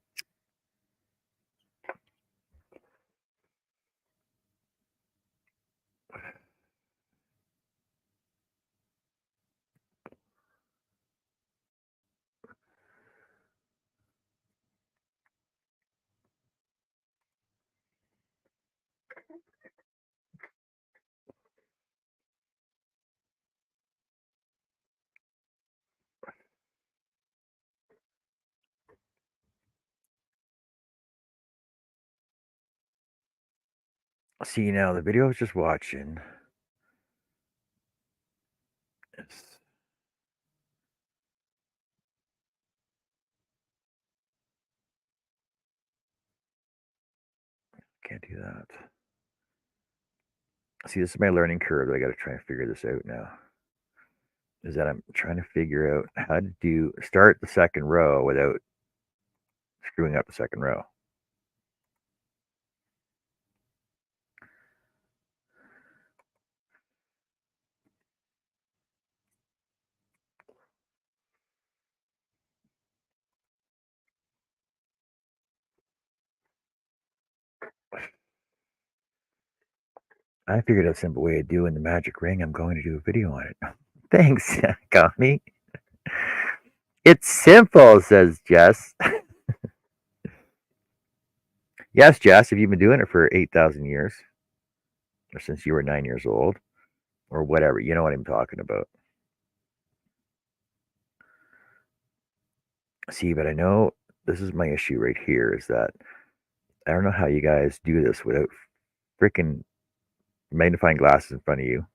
See, now the video I was just watching is, can't do that. See, this is my learning curve. I got to try and figure this out now. Is that I'm trying to figure out how to start the second row without screwing up the second row. I figured out a simple way of doing the magic ring. I'm going to do a video on it. Thanks, Connie. It's simple, says Jess. Yes, Jess, have you been doing it for 8,000 years? Or since you were 9 years old? Or whatever. You know what I'm talking about. See, but I know this is my issue right here is that I don't know how you guys do this without freaking magnifying glasses in front of you.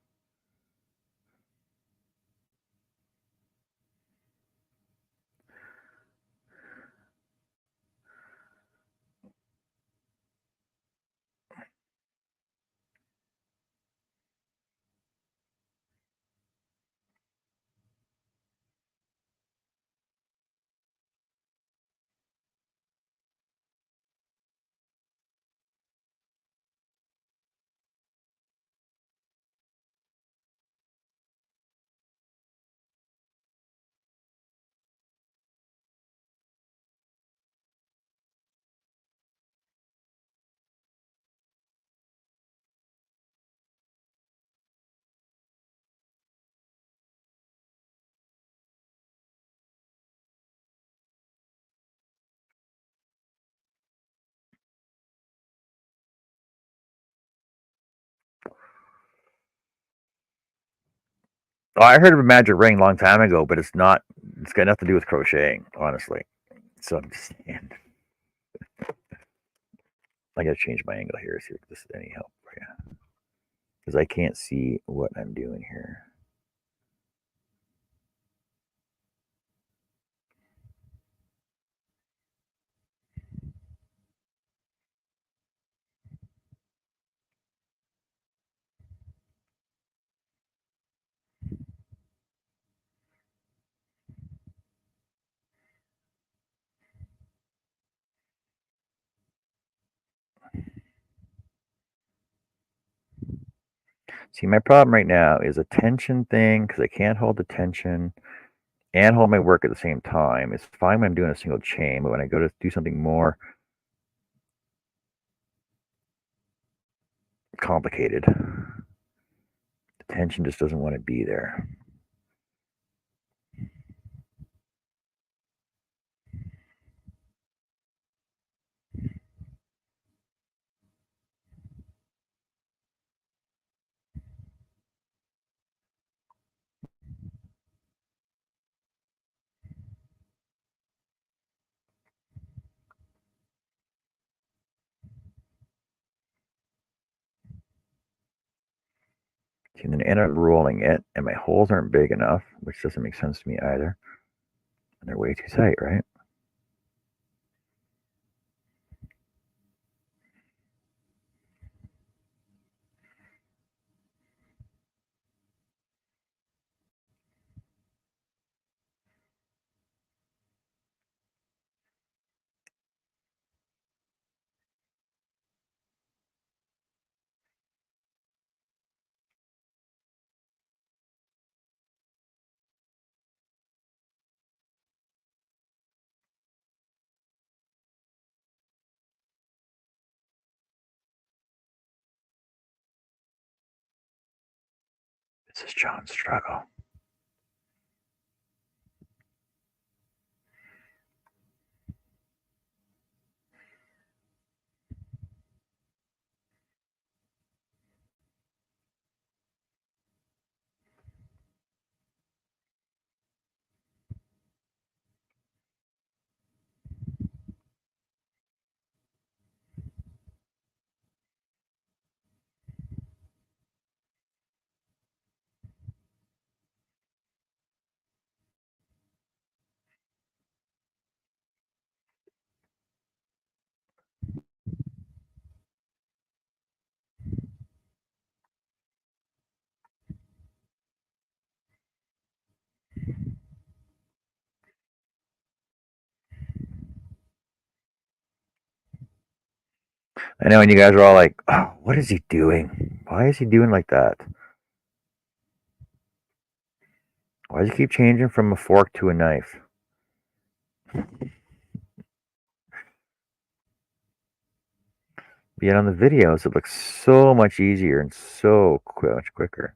Oh, I heard of a magic ring a long time ago, but it's not. It's got nothing to do with crocheting, honestly. So I'm just saying. I gotta change my angle here. See if this is any help for you, because I can't see what I'm doing here. See, my problem right now is a tension thing because I can't hold the tension and hold my work at the same time. It's fine when I'm doing a single chain, but when I go to do something more complicated, the tension just doesn't want to be there. And then I end up rolling it, and my holes aren't big enough, which doesn't make sense to me either. And they're way too tight, right? This is John's struggle. I know, and you guys are all like, oh, what is he doing? Why is he doing like that? Why does he keep changing from a fork to a knife? Yet on the videos, it looks so much easier and so much quicker.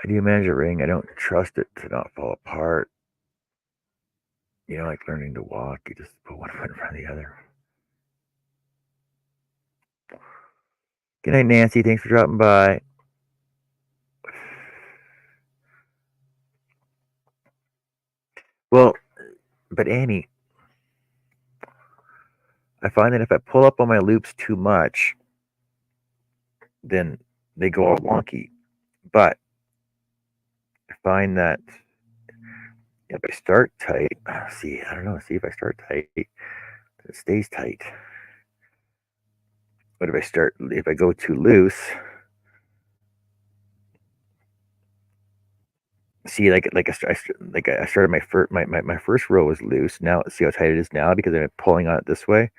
I do manage a ring. I don't trust it to not fall apart. You know, like learning to walk, you just put one foot in front of the other. Good night, Nancy. Thanks for dropping by. Well, but Annie, I find that if I pull up on my loops too much, then they go all wonky. But I find that if I start tight, see, I don't know, see if I start tight, it stays tight. But if I go too loose, see, I started my first row was loose. Now see how tight it is now because I'm pulling on it this way.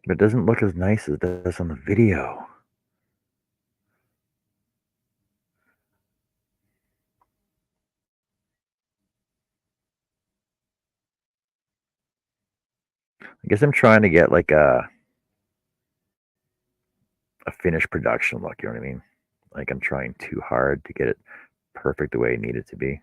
But it doesn't look as nice as it does on the video. I guess I'm trying to get like a finished production look. You know what I mean? Like I'm trying too hard to get it perfect the way it needed to be.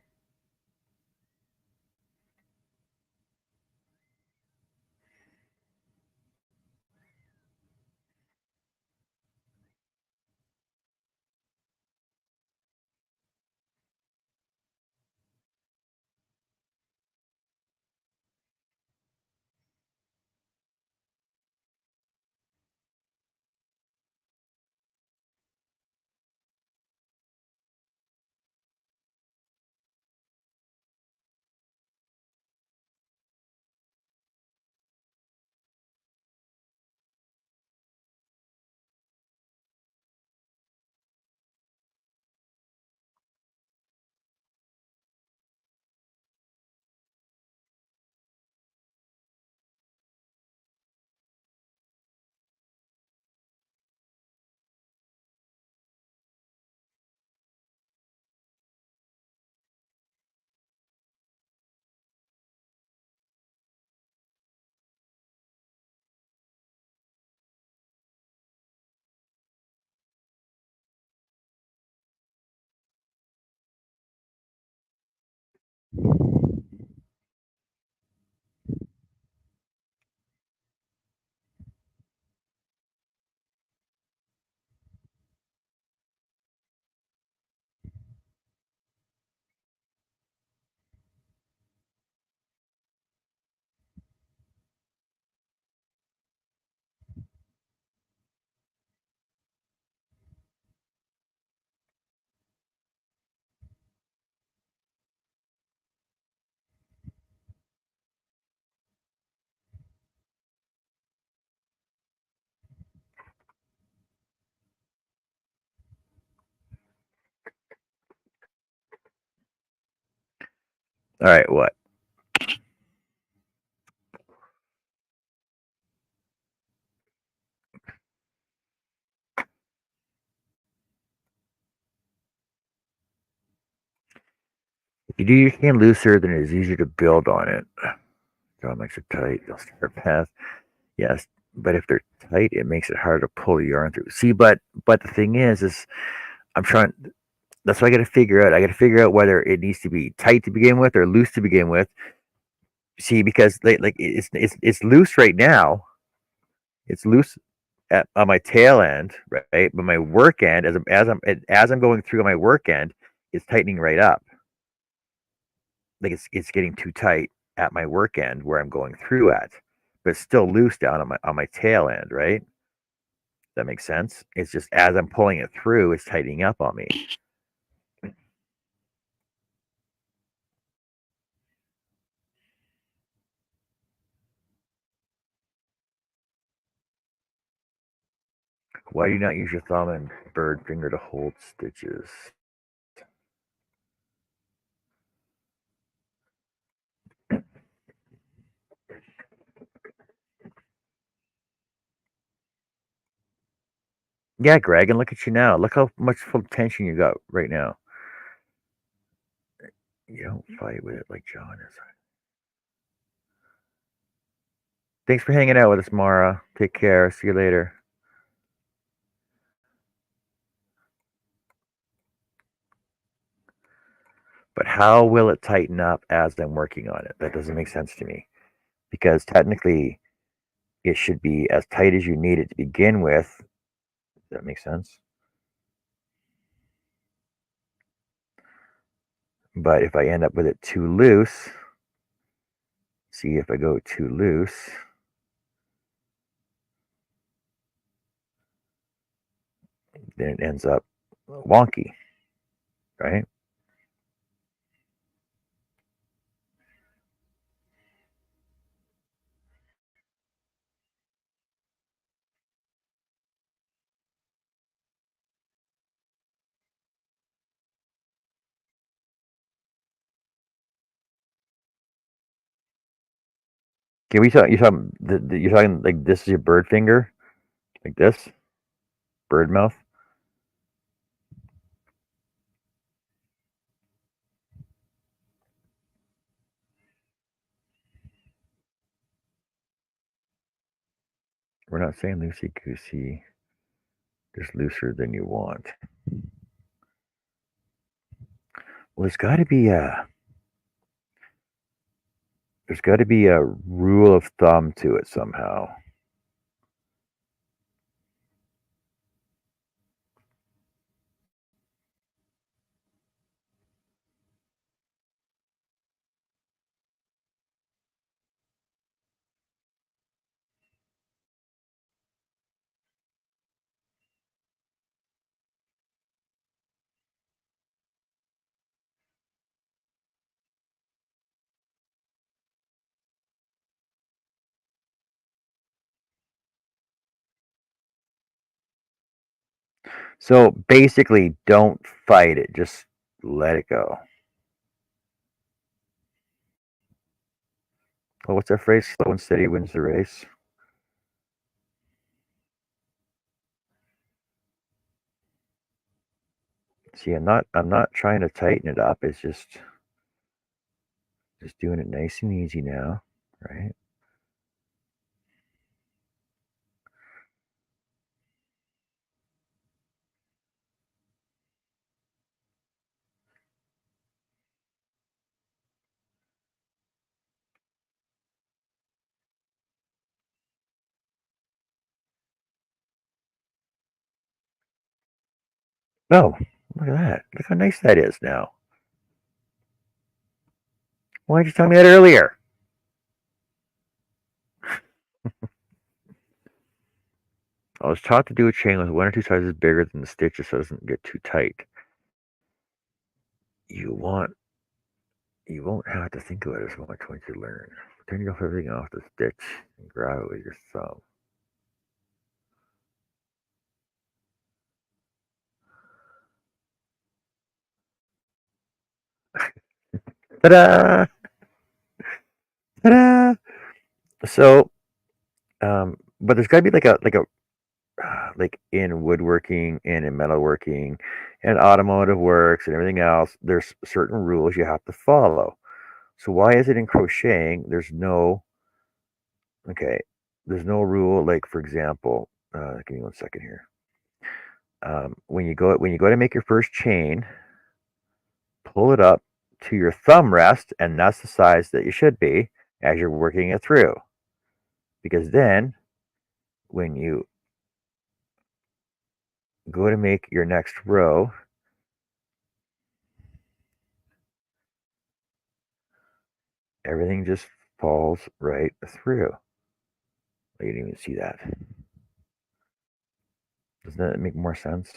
All right, what? If you do your skin looser, then it's easier to build on it. Draw makes it tight. They'll start path. Yes, but if they're tight, it makes it harder to pull the yarn through. See, but the thing is I'm trying. That's what I got to figure out. I got to figure out whether it needs to be tight to begin with or loose to begin with. See, because like it's loose right now. It's loose on my tail end, right? But my work end, as I'm going through my work end, it's tightening right up. Like it's getting too tight at my work end where I'm going through at, but it's still loose down on my tail end, right? That makes sense. It's just as I'm pulling it through, it's tightening up on me. Why do you not use your thumb and bird finger to hold stitches? Yeah, Greg, and look at you now. Look how much full tension you got right now. You don't fight with it like John is. Thanks for hanging out with us, Mara. Take care. See you later. But how will it tighten up as I'm working on it? That doesn't make sense to me. Because technically, it should be as tight as you need it to begin with. Does that make sense? But if I end up with it too loose, see if I go too loose, then it ends up wonky, right? Can we talk? You're talking like this is your bird finger, like this, bird mouth. We're not saying loosey goosey, just looser than you want. Well, there's got to be a rule of thumb to it somehow. So basically, don't fight it. Just let it go. Well, what's that phrase? Slow and steady wins the race. See, I'm not trying to tighten it up. It's just doing it nice and easy now, right? Oh, look at that. Look how nice that is now. Why did you tell me that earlier? I was taught to do a chain with one or two sizes bigger than the stitches so it doesn't get too tight. You want you won't have to think about it as much once you learn. Turn off everything off the stitch and grab it with your thumb. Ta-da! Ta-da! So, but there's got to be like in woodworking and in metalworking and automotive works and everything else. There's certain rules you have to follow. So why is it in crocheting? Okay, there's no rule. Like for example, give me 1 second here. When you go to make your first chain, pull it up to your thumb rest, and that's the size that you should be as you're working it through. Because then, when you go to make your next row, everything just falls right through. You didn't even see that. Doesn't that make more sense?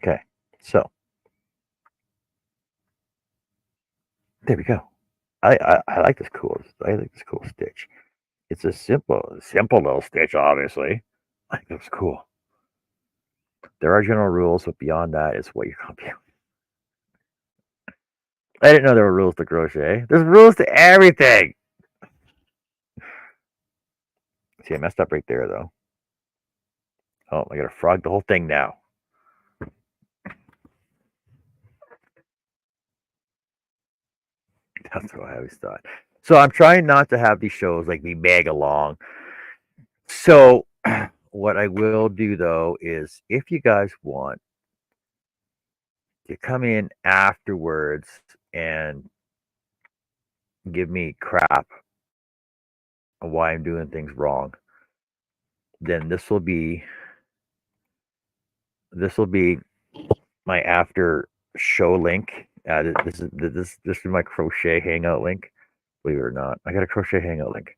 Okay, so there we go. I like this cool. I like this cool stitch. It's a simple little stitch, obviously. I think that's cool. There are general rules, but beyond that is what you're gonna be. I didn't know there were rules to crochet. There's rules to everything. See, I messed up right there though. Oh, I gotta frog the whole thing now. That's what I always thought. So I'm trying not to have these shows like be mega long. So what I will do though is if you guys want to come in afterwards and give me crap on why I'm doing things wrong, then this will be my after show link. This is my crochet hangout link. Believe it or not, I got a crochet hangout link.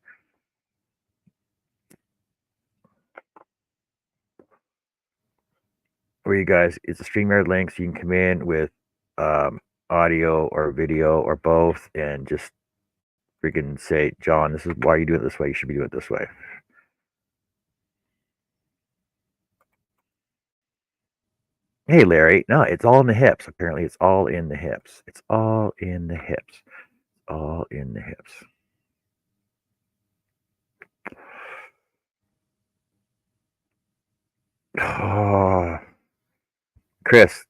Where you guys, it's a StreamYard link, so you can come in with audio or video or both, and just freaking say, John, this is why you do it this way. You should be doing it this way. Hey, Larry. No, it's all in the hips. Apparently, it's all in the hips. It's all in the hips. All in the hips. Oh, Chris.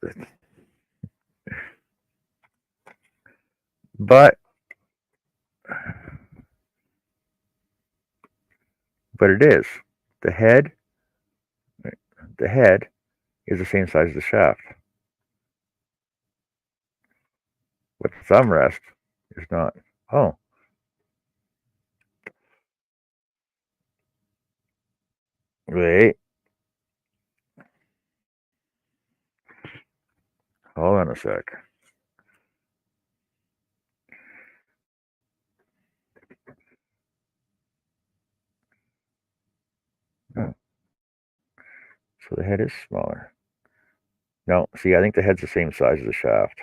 But it is. The head is the same size as the shaft. With the thumb rest, it's not. Oh. Wait. Hold on a sec. Oh. So the head is smaller. No, see, I think the head's the same size as the shaft.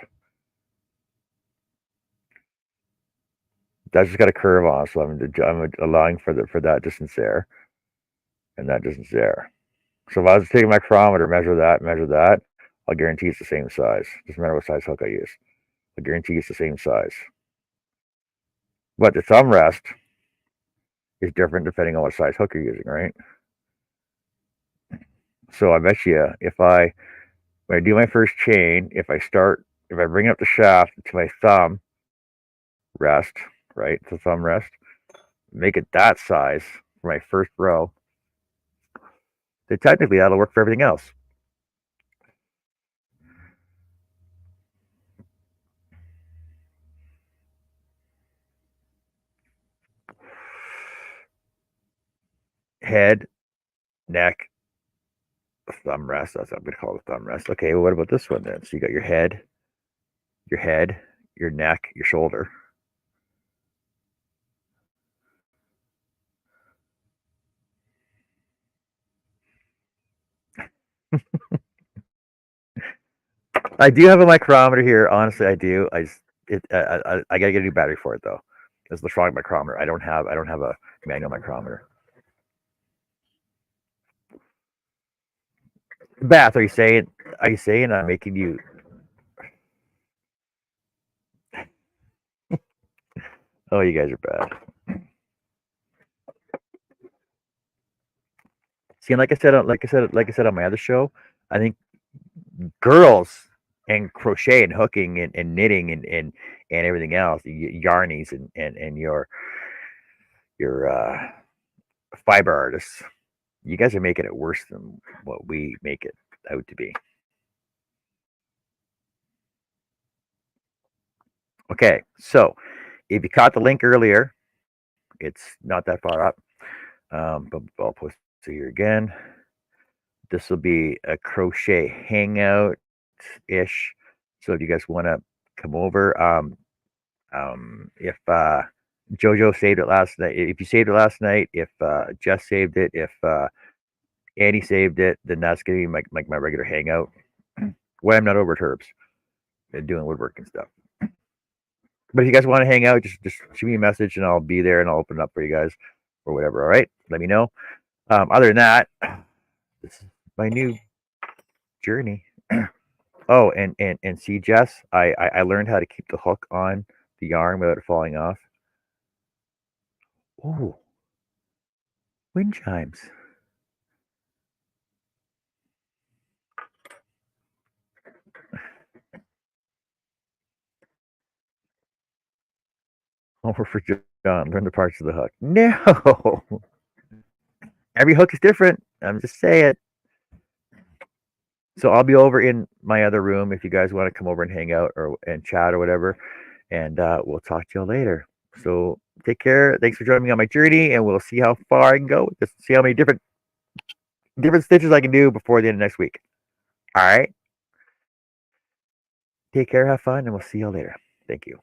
That's just got a curve on, so I'm allowing for that distance there, and that distance there. So if I was to take a micrometer, measure that, I'll guarantee it's the same size. Doesn't matter what size hook I use. I guarantee it's the same size. But the thumb rest is different depending on what size hook you're using, right? So I bet you when I do my first chain, if I bring up the shaft to my thumb rest, right, the thumb rest, make it that size for my first row, then technically that'll work for everything else. Head, neck, thumb rest. That's what I'm going to call the thumb rest. Okay, well, what about this one then? So you got your head, your neck, your shoulder. I do have a micrometer here. Honestly, I do. I gotta get a new battery for it though. It's the strong micrometer. I don't have a manual micrometer. Beth, are you saying I'm making you? Oh, you guys are bad. See, and like I said on my other show, I think girls and crochet and hooking and knitting and everything else, yarnies and your fiber artists, you guys are making it worse than what we make it out to be. Okay, so if you caught the link earlier, it's not that far up, but I'll post it here again. This will be a crochet hangout ish. So if you guys want to come over, if Jojo saved it last night, if you saved it last night, if Jess saved it, if Annie saved it, then that's gonna be my regular hangout. When I'm not over at Herb's and doing woodwork and stuff. But if you guys want to hang out, just shoot me a message and I'll be there and I'll open it up for you guys or whatever. All right, let me know. Other than that, this is my new journey. Oh, and see, Jess, I learned how to keep the hook on the yarn without it falling off. Oh, wind chimes. Over for John. Learn the parts of the hook. No, every hook is different. I'm just saying. So I'll be over in my other room if you guys want to come over and hang out or and chat or whatever. And we'll talk to you later. So take care. Thanks for joining me on my journey, and we'll see how far I can go with this. See how many different stitches I can do before the end of next week. All right. Take care. Have fun, and we'll see you later. Thank you.